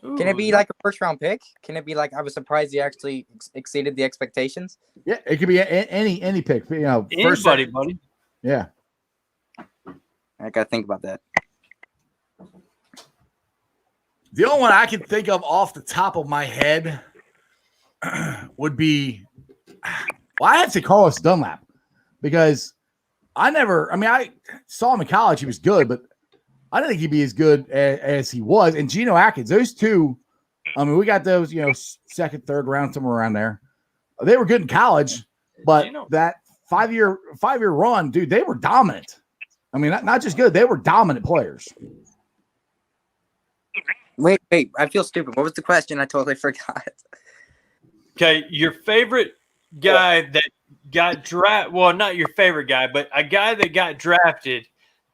Can it be like a first round pick? Can it be like I was surprised he actually exceeded the expectations? Yeah, it could be any pick. First buddy. Yeah, I gotta think about that. The only one I can think of off the top of my head would be, I have to say Carlos Dunlap because I saw him in college. He was good, but I didn't think he'd be as good as he was. And Geno Atkins, those two, we got those, second, third round, somewhere around there. They were good in college, but that five-year run, dude, they were dominant. Not just good, they were dominant players. Wait, I feel stupid. What was the question? I totally forgot. Okay, your favorite guy that got drafted. Well, not your favorite guy, but a guy that got drafted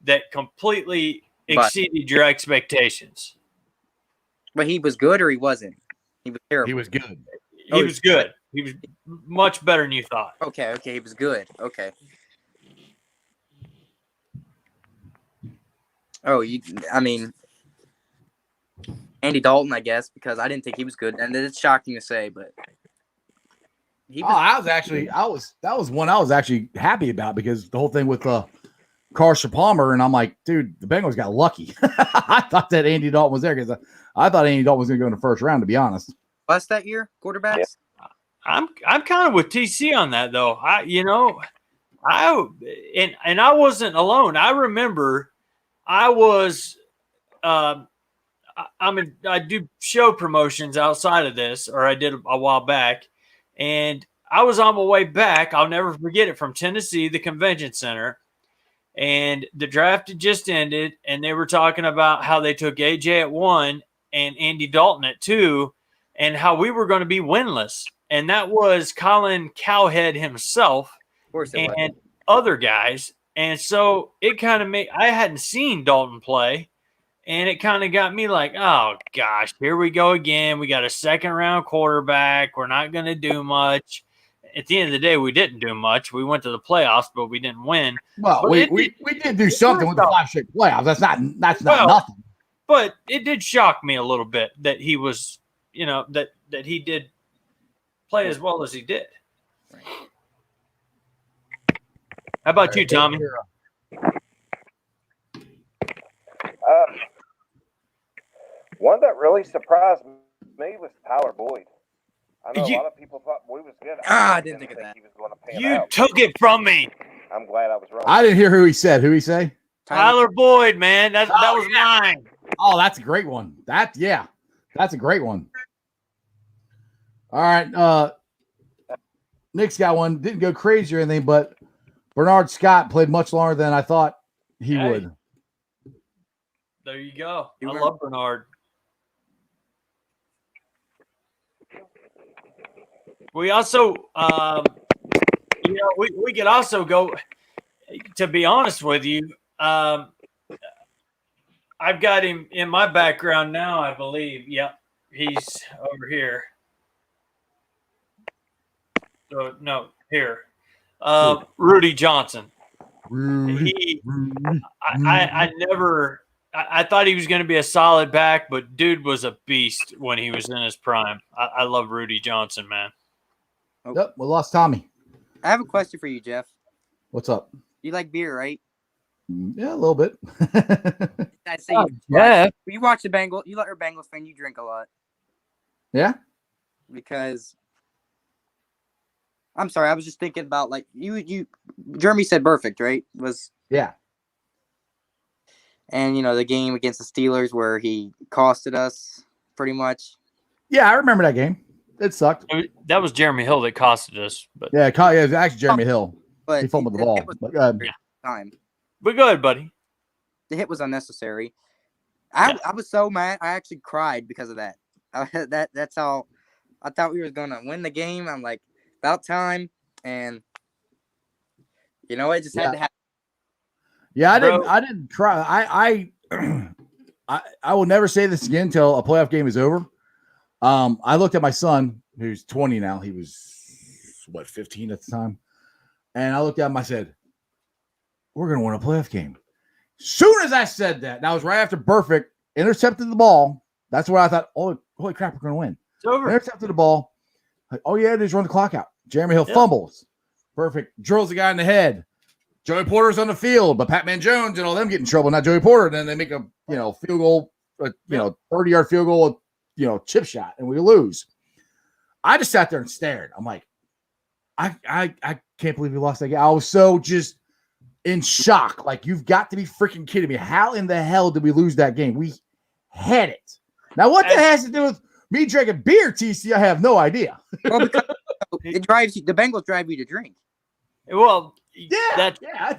that completely exceeded your expectations. But he was good or he wasn't? He was terrible. He was good. He was good. He was much better than you thought. Okay, he was good. Okay. Oh, I mean, Andy Dalton, I guess, because I didn't think he was good, and it's shocking to say, but he was. That was one I was actually happy about because the whole thing with Carson Palmer, and I'm like, dude, the Bengals got lucky. I thought that Andy Dalton was there because I thought Andy Dalton was going to go in the first round, to be honest. Plus that year, quarterbacks. Yeah. I'm kind of with TC on that though. I wasn't alone. I remember I was I do show promotions outside of this, or I did a while back, and I was on my way back. I'll never forget it, from Tennessee, the convention center, and the draft had just ended, and they were talking about how they took AJ at 1 and Andy Dalton at 2, and how we were going to be winless. And that was Colin Cowhead himself and other guys. And so it kind of made – I hadn't seen Dalton play, and it kind of got me like, oh, gosh, here we go again. We got a second-round quarterback. We're not going to do much. At the end of the day, we didn't do much. We went to the playoffs, but we didn't win. Well, but we did do something with the 5 straight playoffs. That's not nothing. But it did shock me a little bit that he was – that he did play as well as he did. How about you, Tommy? One that really surprised me was Tyler Boyd. I know a You- lot of people thought Boyd was good. I didn't think of that. He was going to pan You out. took it from me. I'm glad I was wrong. I didn't hear who he said. Who he say? Tyler Boyd, man. That was mine. Oh, that's a great one. That's a great one. All right. Nick's got one. Didn't go crazy or anything, but Bernard Scott played much longer than I thought he Hey. would. There you go. You I were- love Bernard. We also, we could also go, to be honest with you, I've got him in my background now, I believe. Yep, he's over here. So, no, here. Rudy Johnson. Rudy. I thought he was going to be a solid back, but dude was a beast when he was in his prime. I love Rudy Johnson, man. Yep, we lost Tommy. I have a question for you, Jeff. What's up? You like beer, right? Yeah, a little bit. I say yeah. you watch the Bengals. You let your Bengals fan. You drink a lot Yeah. because. I'm sorry. I was just thinking about like you. Jeremy said perfect, right? Yeah. And the game against the Steelers where he costed us pretty much. Yeah, I remember that game. It sucked. That was Jeremy Hill that costed us. But Yeah, it was actually Jeremy Hill. But He fumbled the it ball. was But, time. We're good, buddy. The hit was unnecessary. I was so mad. I actually cried because of that. That's how I thought we were gonna win the game. I'm like, about time, and it just had to happen. yeah, I Bro. didn't cry. I will never say this again until a playoff game is over. I looked at my son, who's 20 now. He was 15 at the time. And I looked at him, I said, we're going to win a playoff game. Soon as I said that, that was right after Burfict intercepted the ball. That's where I thought, oh, holy crap, we're going to win. It's over. Intercepted the ball. Like, all you had to do is run the clock out. Jeremy Hill fumbles. Perfect. Drills the guy in the head. Joey Porter's on the field, but Pat Man Jones and all them get in trouble, not Joey Porter. And then they make a field goal, 30-yard field goal, chip shot, and we lose. I just sat there and stared. I'm like, I can't believe we lost that game. I was so just in shock. Like, you've got to be freaking kidding me. How in the hell did we lose that game? We had it. Now, what that has to do with me drinking beer, TC, I have no idea. Well, because it drives you. The Bengals drive you to drink. Well, That's it. That's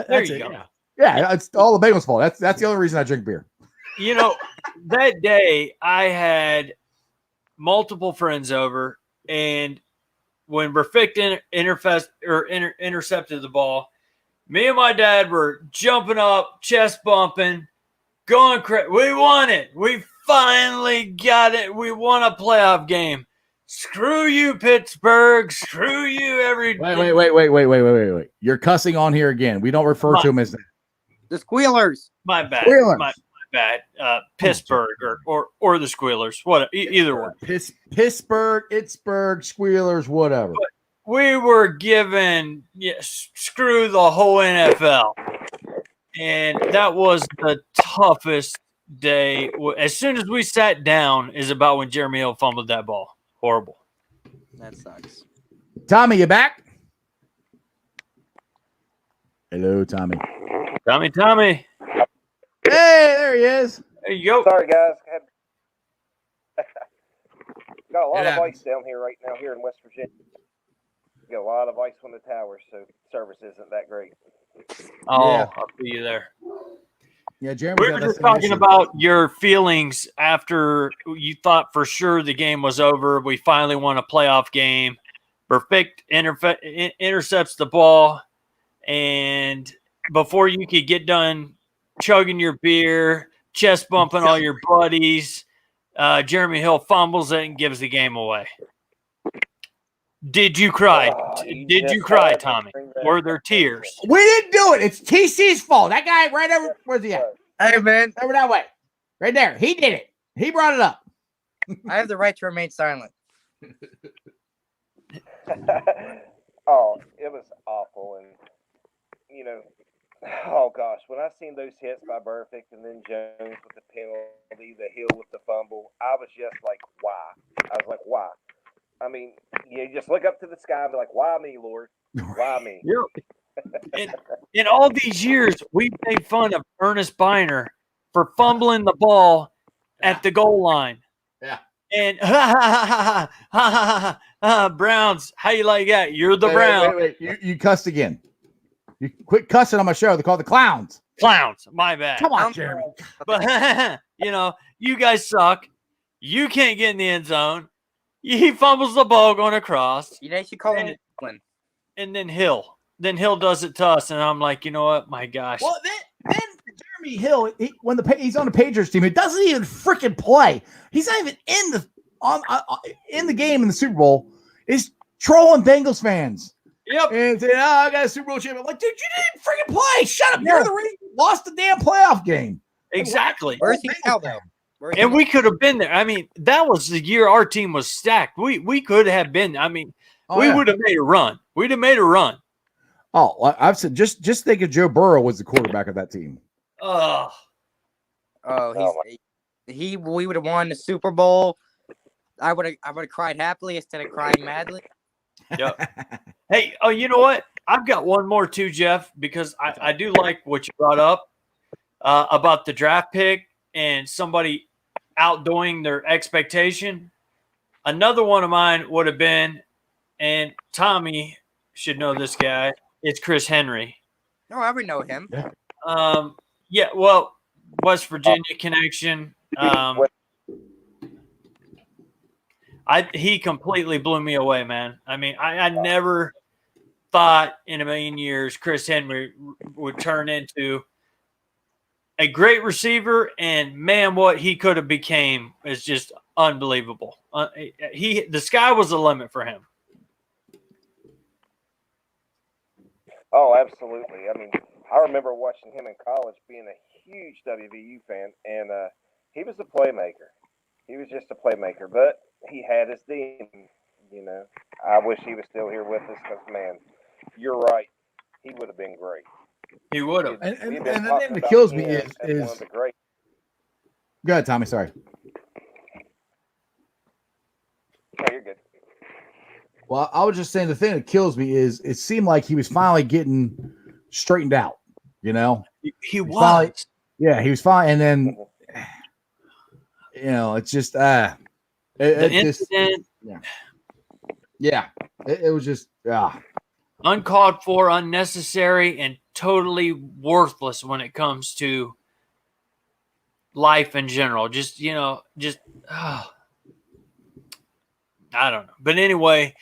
There you it. go. Yeah, it's all the Bengals' fault. That's the only reason I drink beer. That day I had multiple friends over, and when Burfict intercepted the ball, me and my dad were jumping up, chest bumping, going crazy. We won it. We finally got it. We won a playoff game. Screw you, Pittsburgh. Screw you, Wait. You're cussing on here again. We don't refer to them as that. The Squealers. My bad. Squealers. My bad. Pittsburgh or the Squealers. Either one. Pittsburgh, Squealers, whatever. But we were given screw the whole NFL. And that was the toughest day. As soon as we sat down is about when Jeremy Hill fumbled that ball. Horrible. That sucks. Tommy, you back? Hello, Tommy. Tommy. Hey, there he is. There you go. Sorry, guys. Got a lot It of happens. ice down here right now here in West Virginia. Got a lot of ice on the towers, so service isn't that great. Oh, Yeah. I'll see you there. Yeah, Jeremy. We were just talking about your feelings after you thought for sure the game was over. We finally won a playoff game. Perfect intercepts the ball, and before you could get done chugging your beer, chest bumping all your buddies, Jeremy Hill fumbles it and gives the game away. Did you cry? Did you cry, Tommy? Were there tears? We didn't do it. It's TC's fault. That guy right over. Where's he at? Hey, man. Over that way. Right there. He did it. He brought it up. I have the right to remain silent. Oh, it was awful, and oh gosh, when I seen those hits by Burfict and then Jones with the penalty, the Hill with the fumble, I was just like, why? I was like, why? I mean, you just look up to the sky and be like, why me, Lord? Why me? In all these years, we've made fun of Ernest Biner for fumbling the ball at the goal line. Yeah. And Browns, how you like that? You're the Browns. Wait. You cussed again. You quit cussing on my show. They're called the Clowns. Clowns, my bad. Come on, Jeremy. But, you guys suck. You can't get in the end zone. He fumbles the ball going across. You should call him Flynn. And then Hill. Then Hill does it to us, and I'm like, you know what? My gosh. Well, then Jeremy Hill, when he's on the Patriots team, it doesn't even freaking play. He's not even in the game in the Super Bowl. He's trolling Bengals fans. Yep. And saying, I got a Super Bowl champion. I'm like, dude, you didn't freaking play. Shut up. You're the reason you lost the damn playoff game. Exactly. Where's he now, though? And we could have been there. I mean, that was the year our team was stacked. We could have been. I mean, we would have made a run. We'd have made a run. Oh, I've said just think if Joe Burrow was the quarterback of that team. We would have won the Super Bowl. I would have cried happily instead of crying madly. Yep. Hey, you know what? I've got one more too, Jeff, because I do like what you brought up about the draft pick and somebody outdoing their expectation. Another one of mine would have been, and Tommy should know this guy, it's Chris Henry. No, I would know him. Well, West Virginia connection. He completely blew me away, man. I mean, I never thought in a million years Chris Henry would turn into a great receiver, and man, what he could have became is just unbelievable. The sky was the limit for him. Oh, absolutely. I mean, I remember watching him in college, being a huge WVU fan, and he was a playmaker. He was just a playmaker, but he had his demon. I wish he was still here with us because, man, you're right. He would have been great. He would have. And the thing that kills me is one of the great. Go ahead, Tommy. Sorry. No, you're good. Well, I was just saying the thing that kills me is it seemed like he was finally getting straightened out. He was. Finally, he was fine, and then it's just the incident. It was just uncalled for, unnecessary, and totally worthless when it comes to life in general. I don't know. But anyway,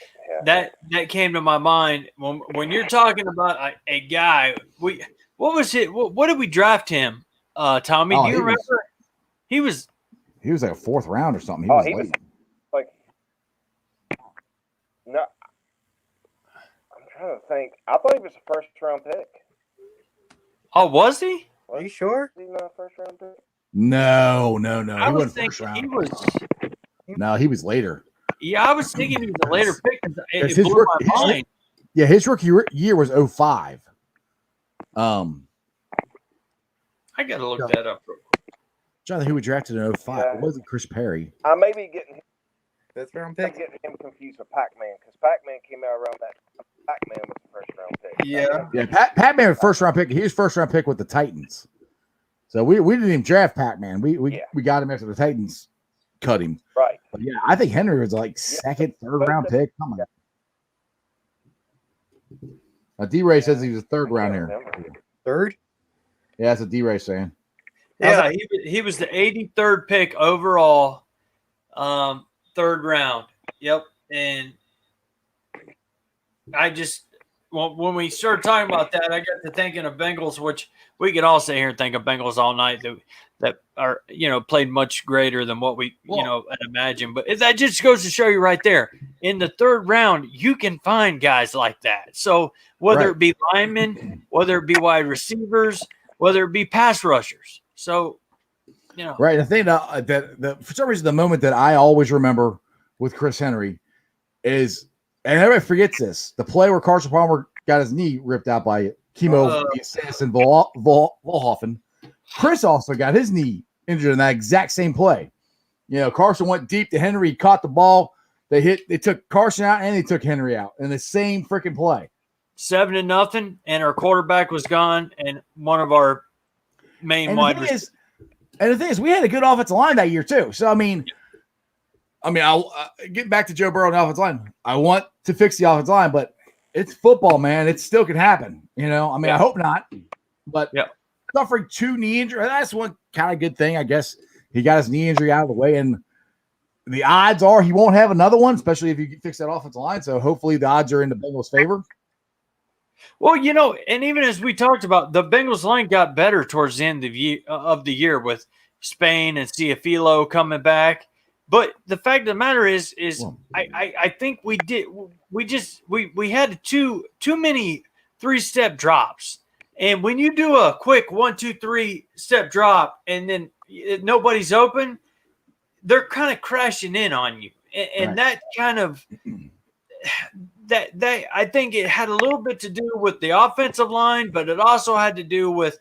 that came to my mind when you're talking about a guy. What was it? What did we draft him? Tommy, Oh, do you remember? He was like a fourth round or something. He He was was late. like, no, I'm trying to think. I thought he was a first round pick. Oh, was he? Are you sure? Was he not a first round pick? No. I He was wasn't first thinking round. No, he was later. Yeah, I was thinking he was a later pick. It His blew my mind. Yeah, his rookie year was 05. I got to look that up. Jonathan, who we drafted in 05? Yeah. It wasn't Chris Perry. I may be getting Fifth round I'm pick. getting him confused with Pac-Man because Pac-Man came out around that. Pac-Man was the first round pick. Yeah. Yeah, Pac-Man was first round pick. He was first round pick with the Titans. So we didn't even draft Pac-Man. We got him after the Titans cut him. Right. But yeah, I think Henry was like second, third round pick. Come on. D-Ray says he was a third round here. Third? Yeah, that's what D-Ray's saying. Yeah, he was the 83rd pick overall, third round. Yep. And I just when we started talking about that, I got to thinking of Bengals, which we could all sit here and think of Bengals all night that are played much greater than what we imagine. But that just goes to show you right there, in the third round, you can find guys like that. So whether it be linemen, whether it be wide receivers, whether it be pass rushers. So, Right. The thing that for some reason, the moment that I always remember with Chris Henry is, and everybody forgets this, the play where Carson Palmer got his knee ripped out by Chemo the assassin Volhoffen. Chris also got his knee injured in that exact same play. Carson went deep to Henry, caught the ball. They took Carson out and they took Henry out in the same freaking play. 7-0, and our quarterback was gone, and one of our main wide receivers. And the thing is, we had a good offensive line that year too. So I'll get back to Joe Burrow and the offensive line. I want to fix the offensive line, but it's football, man. It still can happen. I hope not. But suffering 2 knee injuries, that's one kind of good thing, I guess. He got his knee injury out of the way, and the odds are he won't have another one, especially if you fix that offensive line. So hopefully the odds are in the Bengals' favor. Well, and even as we talked about, the Bengals line got better towards the end of the year with Spain and Ciafilo coming back. But the fact of the matter is I think we had too many 3-step drops. And when you do a quick 1, 2, 3-step drop and then nobody's open, they're kind of crashing in on you. And that kind of that I think it had a little bit to do with the offensive line, but it also had to do with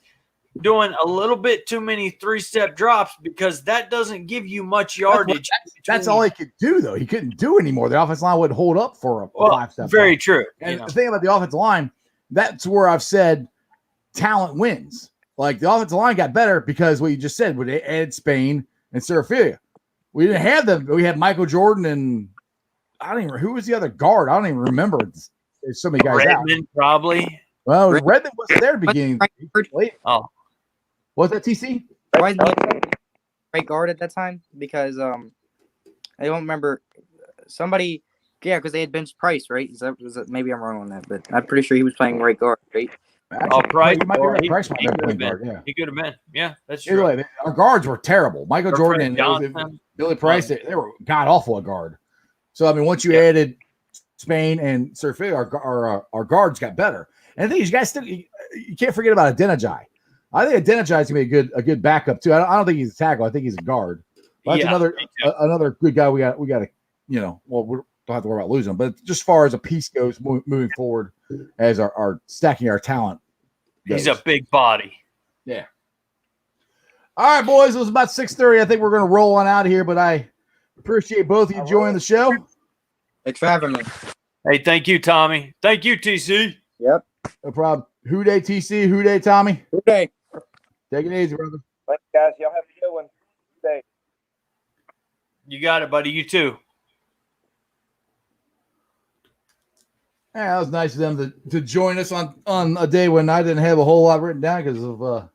doing a little bit too many 3-step drops because that doesn't give you much yardage. That's all he could do, though. He couldn't do anymore. The offensive line wouldn't hold up for a 5-step. Very true. And the thing about the offensive line, that's where I've said talent wins. Like the offensive line got better because what you just said with Ed Spain and Seraphilia. We didn't have them. We had Michael Jordan and I don't even who was the other guard. I don't even remember. There's so many guys Redmond, out. Probably. Well, Redmond wasn't there at the beginning. Oh, was that TC? Why isn't he right guard at that time? Because I don't remember somebody. Yeah, because they had benched Price, right? Was that maybe I'm wrong on that, but I'm pretty sure he was playing right guard, right? Actually, Price. You might be right. Price might He have been could playing have been. guard. Yeah, He could have been. Yeah, that's either true. way, our guards were terrible. Michael Jordan and Billy Price, they were god awful at guard. So once you added Spain and Seraphilia, our guards got better. And the thing is, you guys still you can't forget about Adeniji. I think Adeniji is gonna be a good backup too. I don't think he's a tackle. I think he's a guard. But that's another good guy. We got to we don't have to worry about losing him. But just as far as a piece goes, moving forward, as our stacking our talent goes. He's a big body. Yeah. All right, boys. It was about 6:30. I think we're gonna roll on out of here. But I appreciate both of you joining the show. Thanks for having me. Hey, thank you, Tommy. Thank you, TC. Yep. No problem. Who day, TC? Who day, Tommy? Okay. Take it easy, brother. Thanks, guys. Y'all have a good one. Stay. You got it, buddy. You too. Yeah, that was nice of them to join us on a day when I didn't have a whole lot written down because of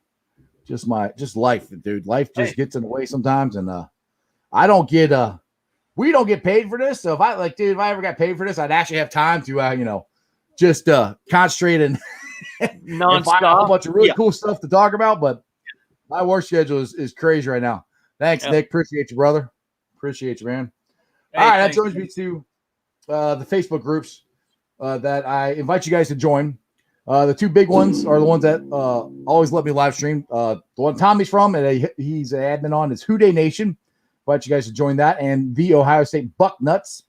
just life, dude. Life just gets in the way sometimes, and I don't get we don't get paid for this. So if I if I ever got paid for this, I'd actually have time to, just concentrate and find a whole bunch of really cool stuff to talk about. But my work schedule is crazy right now. Thanks, Nick. Appreciate you, brother. Appreciate you, man. Hey, all right, that joins me to the Facebook groups that I invite you guys to join. The two big ones are the ones that always let me live stream. The one Tommy's from, and he's an admin on, is Who Day Nation. Invite you guys to join that. And the Ohio State Buck Nuts.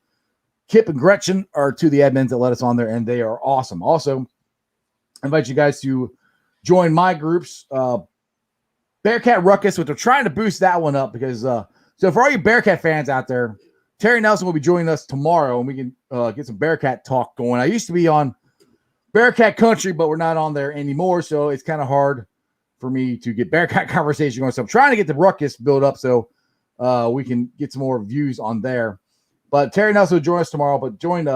Kip and Gretchen are two of the admins that let us on there, and they are awesome. Also, I invite you guys to join my groups, Bearcat Ruckus, which we're trying to boost that one up because so for all you Bearcat fans out there, Terry Nelson will be joining us tomorrow, and we can get some Bearcat talk going. I used to be on Bearcat Country, but we're not on there anymore, so it's kind of hard for me to get Bearcat conversation going. So I'm trying to get the Ruckus built up so we can get some more views on there. But Terry Nelson will join us tomorrow. But join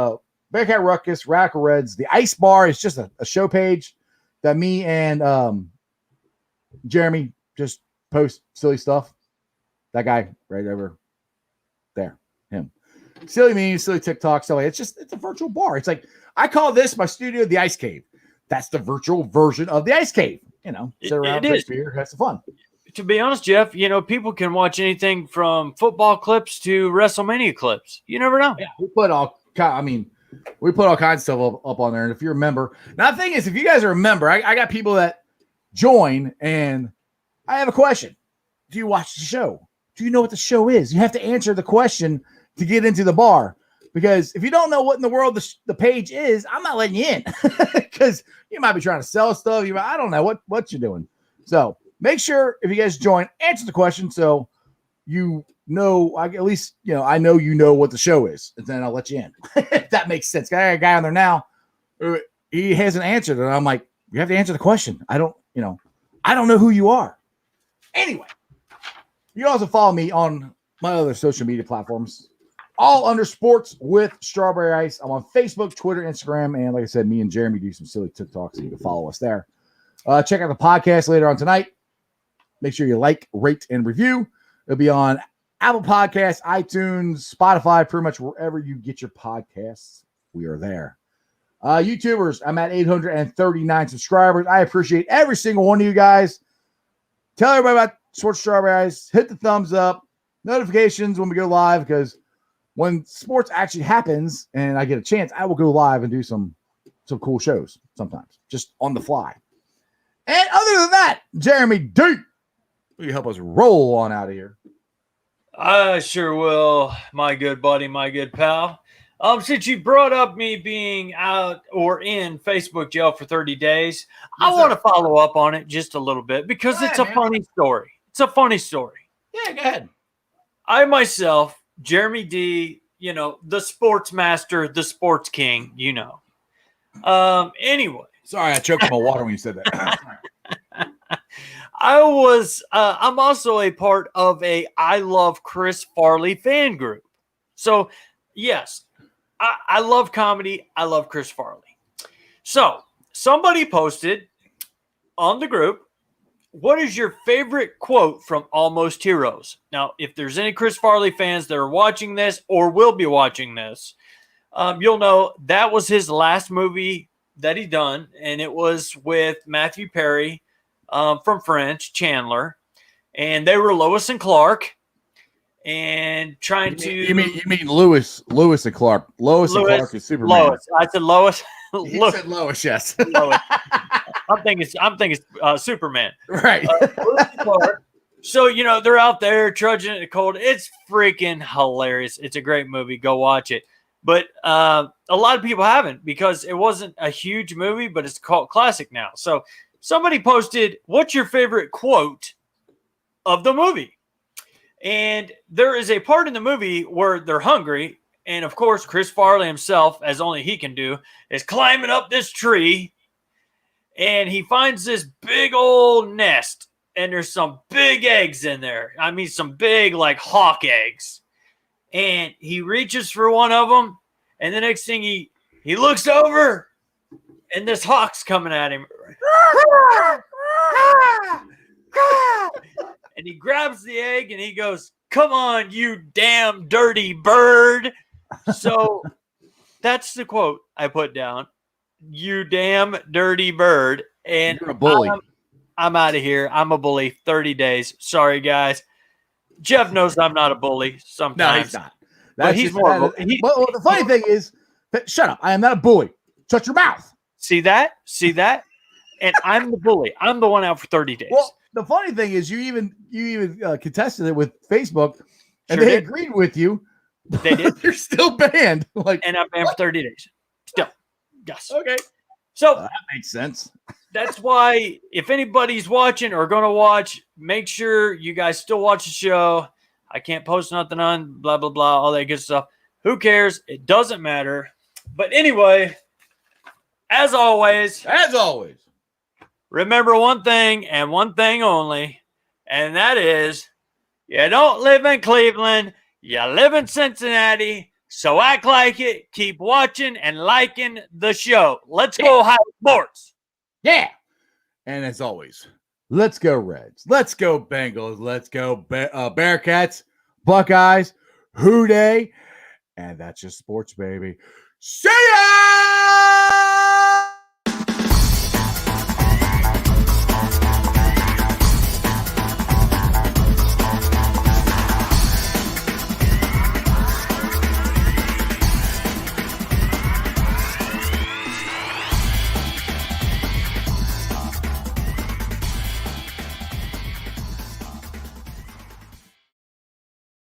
Bearcat Ruckus, Radical Reds. The Ice Bar is just a show page that me and Jeremy just post silly stuff. That guy right over there, him. Silly memes, silly TikTok, silly. It's a virtual bar. It's like I call this my studio the Ice Cave. That's the virtual version of the Ice Cave. Sit around, drink beer, have some fun. To be honest, Jeff, people can watch anything from football clips to WrestleMania clips. You never know. Yeah, we put all kinds of stuff up on there. And if you remember, now the thing is, if you guys remember, I got people that join, and I have a question. Do you watch the show? Do you know what the show is? You have to answer the question to get into the bar. Because if you don't know what in the world the page is, I'm not letting you in. Because you might be trying to sell stuff. I don't know what you're doing. So make sure if you guys join, answer the question so at least I know you know what the show is, and then I'll let you in. If that makes sense. I got a guy on there now. He hasn't answered, and I'm like, you have to answer the question. I don't know who you are. Anyway, you can also follow me on my other social media platforms, all under Sports with Strawberry Ice. I'm on Facebook, Twitter, Instagram, and like I said, me and Jeremy do some silly TikToks, so you can follow us there. Check out the podcast later on tonight. Make sure you like, rate, and review. It'll be on Apple Podcasts, iTunes, Spotify, pretty much wherever you get your podcasts. We are there. YouTubers, I'm at 839 subscribers. I appreciate every single one of you guys. Tell everybody about Sports Strawberry Ice. Hit the thumbs up. Notifications when we go live, because when sports actually happens and I get a chance, I will go live and do some cool shows sometimes, just on the fly. And other than that, Jeremy D, will you help us roll on out of here? I sure will, my good buddy, my good pal. Since you brought up me being out or in Facebook jail for 30 days, I want to follow up on it just a little bit because it's a funny story. It's a funny story. Yeah, go ahead. I myself, Jeremy D, the sports master, the sports king, Anyway. Sorry, I choked on my water when you said that. I'm also a part of a I Love Chris Farley fan group. So, yes, I love comedy. I love Chris Farley. So, somebody posted on the group, what is your favorite quote from Almost Heroes? Now, if there's any Chris Farley fans that are watching this or will be watching this, you'll know that was his last movie that he done, and it was with Matthew Perry from French, Chandler, and they were Lois and Clark, and trying to. You mean Lewis and Clark? Lois and Clark is Superman. Lois. I said Lois. You said Lois, yes. Lois. I'm thinking Superman. Right. So, they're out there trudging in the cold. It's freaking hilarious. It's a great movie. Go watch it. But a lot of people haven't, because it wasn't a huge movie, but it's called classic now. So somebody posted, what's your favorite quote of the movie? And there is a part in the movie where they're hungry. And, of course, Chris Farley himself, as only he can do, is climbing up this tree. And he finds this big old nest. And there's some big eggs in there. I mean, some big, like, hawk eggs. And he reaches for one of them. And the next thing he looks over. And this hawk's coming at him. And he grabs the egg and he goes, Come on, you damn dirty bird. So that's the quote I put down. You damn dirty bird. And You're a bully. I'm out of here. I'm a bully. 30 days. Sorry, guys. Jeff knows I'm not a bully sometimes. No, he's not. But he's more. Well, the funny thing is, shut up. I am not a bully. Shut your mouth. See that? And I'm the bully. I'm the one out for 30 days. Well, the funny thing is, you even contested it with Facebook, and Sure they did. agreed with you. They did. They're still banned. Like, And I'm banned for 30 days. Still. Yes. okay, So that makes sense. that's why if anybody's watching or going to watch, make sure you guys still watch the show. I can't post nothing on blah, blah, blah, all that good stuff. Who cares? It doesn't matter. But anyway, as always, remember one thing and one thing only, and that is you don't live in Cleveland, you live in Cincinnati, so act like it. Keep watching and liking the show. Let's go High Sports. Yeah. And as always, let's go Reds. Let's go Bengals. Let's go Bearcats, Buckeyes, Hoo Day. And that's just sports, baby. See ya!